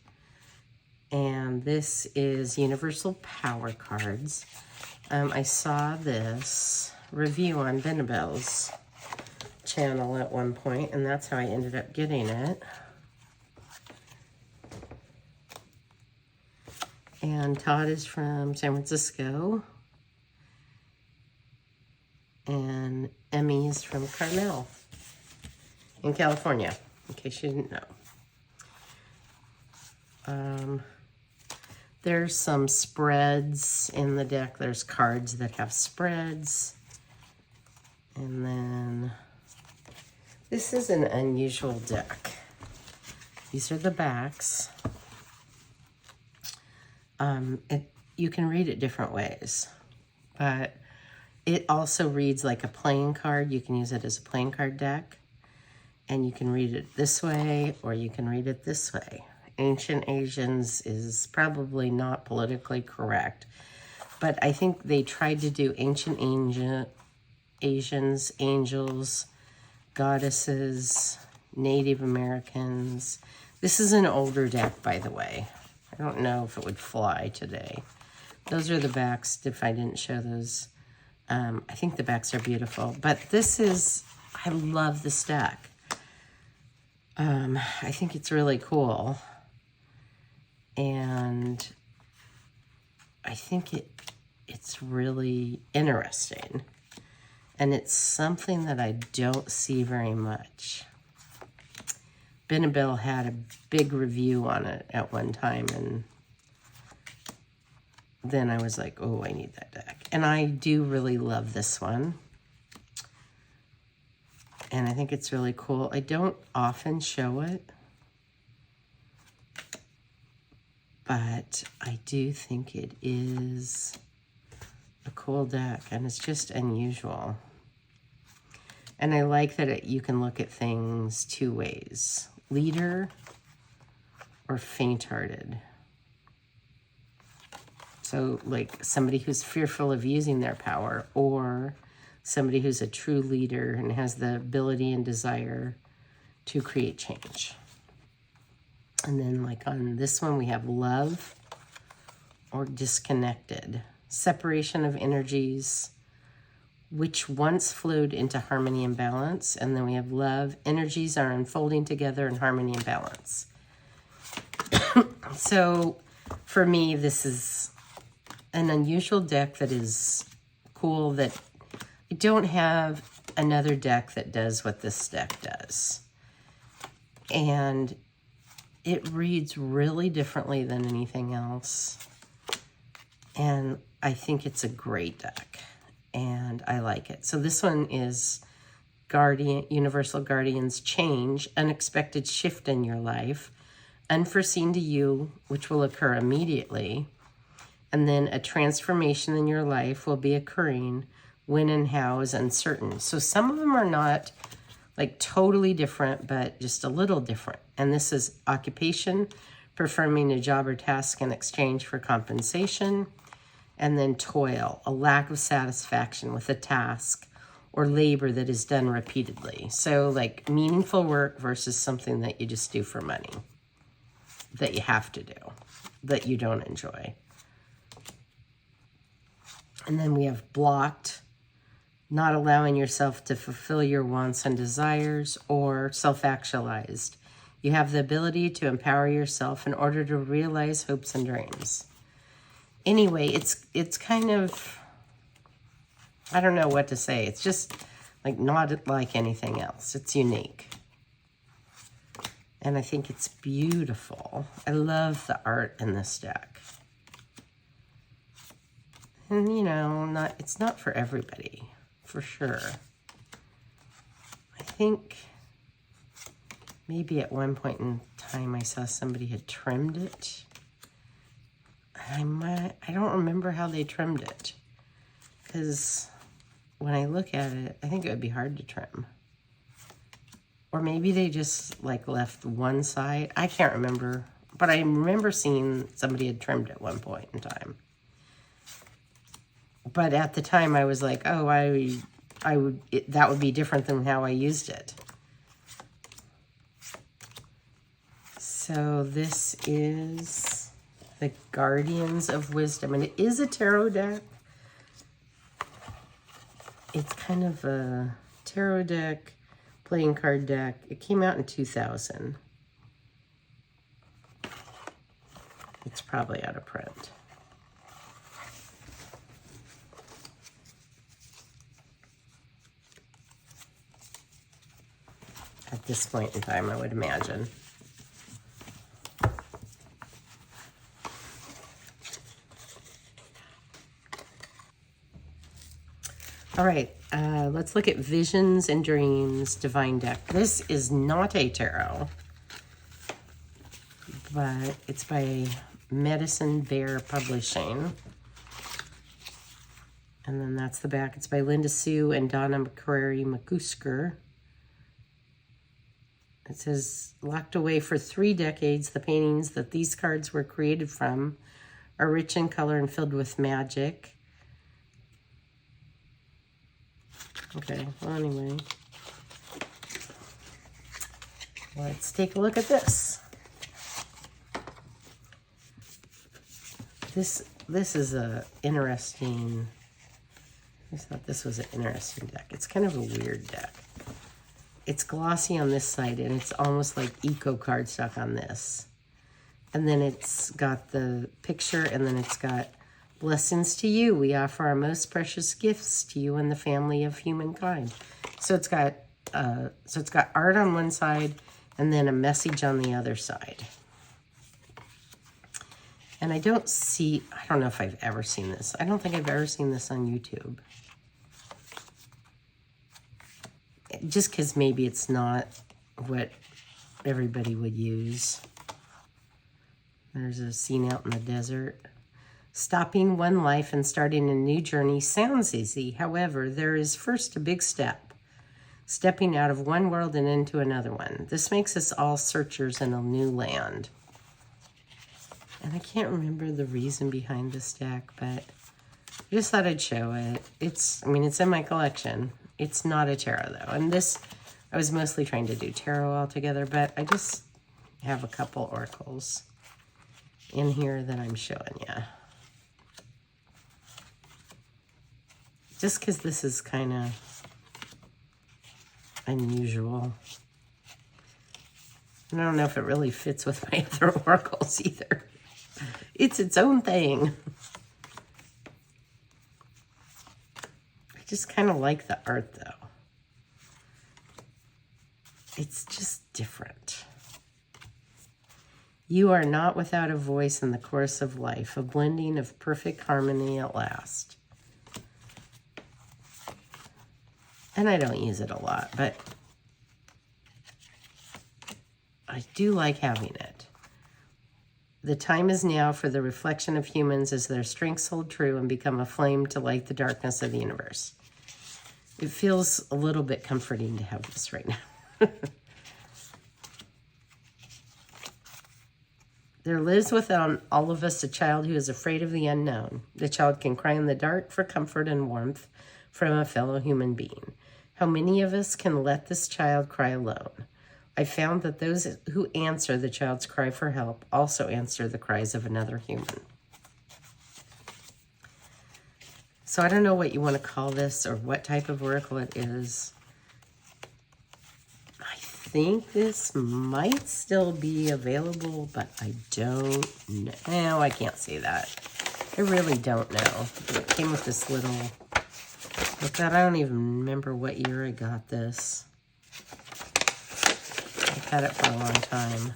And this is Universal Power Cards. I saw this review on Benabel's channel at one point, and that's how I ended up getting it. And Todd is from San Francisco. And Emmy is from Carmel in California, in case you didn't know. There's some spreads in the deck. There's cards that have spreads. And then this is an unusual deck. These are the backs. You can read it different ways, but it also reads like a playing card. You can use it as a playing card deck, and you can read it this way, or you can read it this way. Ancient Asians is probably not politically correct, but I think they tried to do Ancient Asians, angels, goddesses, Native Americans. This is an older deck, by the way. I don't know if it would fly today. Those are the backs, if I didn't show those. I think the backs are beautiful, but this is, I love this deck. I think it's really cool. And I think it's really interesting. And it's something that I don't see very much. Benabel had a big review on it at one time, and then I was like, oh, I need that deck. And I do really love this one. And I think it's really cool. I don't often show it, but I do think it is a cool deck, and it's just unusual. And I like that you can look at things two ways. Leader or faint-hearted. So like somebody who's fearful of using their power, or somebody who's a true leader and has the ability and desire to create change. And then like on this one, we have love or disconnected. Separation of energies, which once flowed into harmony and balance. And then we have love. Energies are unfolding together in harmony and balance. So for me, this is an unusual deck that is cool, that I don't have another deck that does what this deck does. And it reads really differently than anything else. And I think it's a great deck, and I like it. So this one is Universal Guardians Change, unexpected shift in your life, unforeseen to you, which will occur immediately. And then a transformation in your life will be occurring. When and how is uncertain. So some of them are not like totally different, but just a little different. And this is occupation, performing a job or task in exchange for compensation. And then toil, a lack of satisfaction with a task or labor that is done repeatedly. So like meaningful work versus something that you just do for money, that you have to do, that you don't enjoy. And then we have blocked, not allowing yourself to fulfill your wants and desires, or self-actualized. You have the ability to empower yourself in order to realize hopes and dreams. Anyway, it's kind of, I don't know what to say. It's just like not like anything else. It's unique. And I think it's beautiful. I love the art in this deck. And you know, it's not for everybody, for sure. think maybe at one point in time I saw somebody had trimmed it. I don't remember how they trimmed it, because when I look at it, I think it would be hard to trim. Or maybe they just like left one side. I can't remember, but I remember seeing somebody had trimmed at one point in time. But at the time I was like, oh, that would be different than how I used it. So this is the Guardians of Wisdom, and it is a tarot deck. It's kind of a tarot deck, playing card deck. It came out in 2000. It's probably out of print. At this point in time, I would imagine. All right, let's look at Visions and Dreams Divine Deck. This is not a tarot, but it's by Medicine Bear Publishing. And then that's the back. It's by Linda Sue and Donna McCrary-McCusker. It says, locked away for 3 decades, the paintings that these cards were created from are rich in color and filled with magic. Okay, well, anyway, let's take a look at this. This is a interesting, I thought this was an interesting deck. It's kind of a weird deck. It's glossy on this side, and it's almost like eco cardstock on this. And then it's got the picture, and then it's got blessings to you. We offer our most precious gifts to you and the family of humankind. So it's got art on one side and then a message on the other side. And I don't know if I've ever seen this. I don't think I've ever seen this on YouTube. Just because maybe it's not what everybody would use. There's a scene out in the desert. Stopping one life and starting a new journey sounds easy. However, there is first a big step. Stepping out of one world and into another one. This makes us all searchers in a new land. And I can't remember the reason behind this deck, but I just thought I'd show it. It's in my collection. It's not a tarot, though. And this, I was mostly trying to do tarot altogether, but I just have a couple oracles in here that I'm showing you. Just because this is kind of unusual. And I don't know if it really fits with my other oracles either. It's its own thing. I just kind of like the art, though. It's just different. You are not without a voice in the course of life, a blending of perfect harmony at last. And I don't use it a lot, but I do like having it. The time is now for the reflection of humans as their strengths hold true and become a flame to light the darkness of the universe. It feels a little bit comforting to have this right now. There lives within all of us a child who is afraid of the unknown. The child can cry in the dark for comfort and warmth from a fellow human being. How many of us can let this child cry alone? I found that those who answer the child's cry for help also answer the cries of another human. So I don't know what you want to call this or what type of oracle it is. I think this might still be available, but I don't know. No, I can't say that. I really don't know. It came with this little... Look, that I don't even remember what year I got this. I've had it for a long time.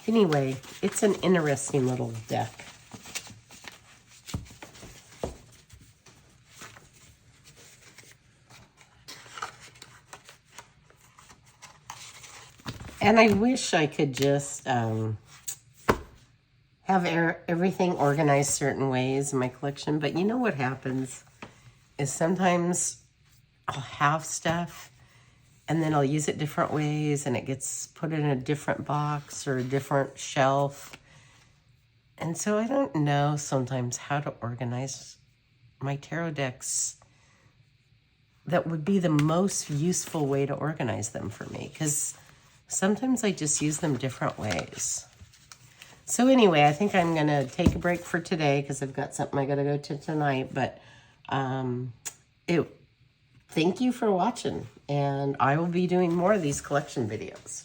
Anyway, it's an interesting little deck. And I wish I could just have everything organized certain ways in my collection. But you know what happens is sometimes I'll have stuff and then I'll use it different ways and it gets put in a different box or a different shelf. And so I don't know sometimes how to organize my tarot decks that would be the most useful way to organize them for me, because sometimes I just use them different ways. So anyway, I think I'm going to take a break for today because I've got something I got to go to tonight. But thank you for watching, and I will be doing more of these collection videos.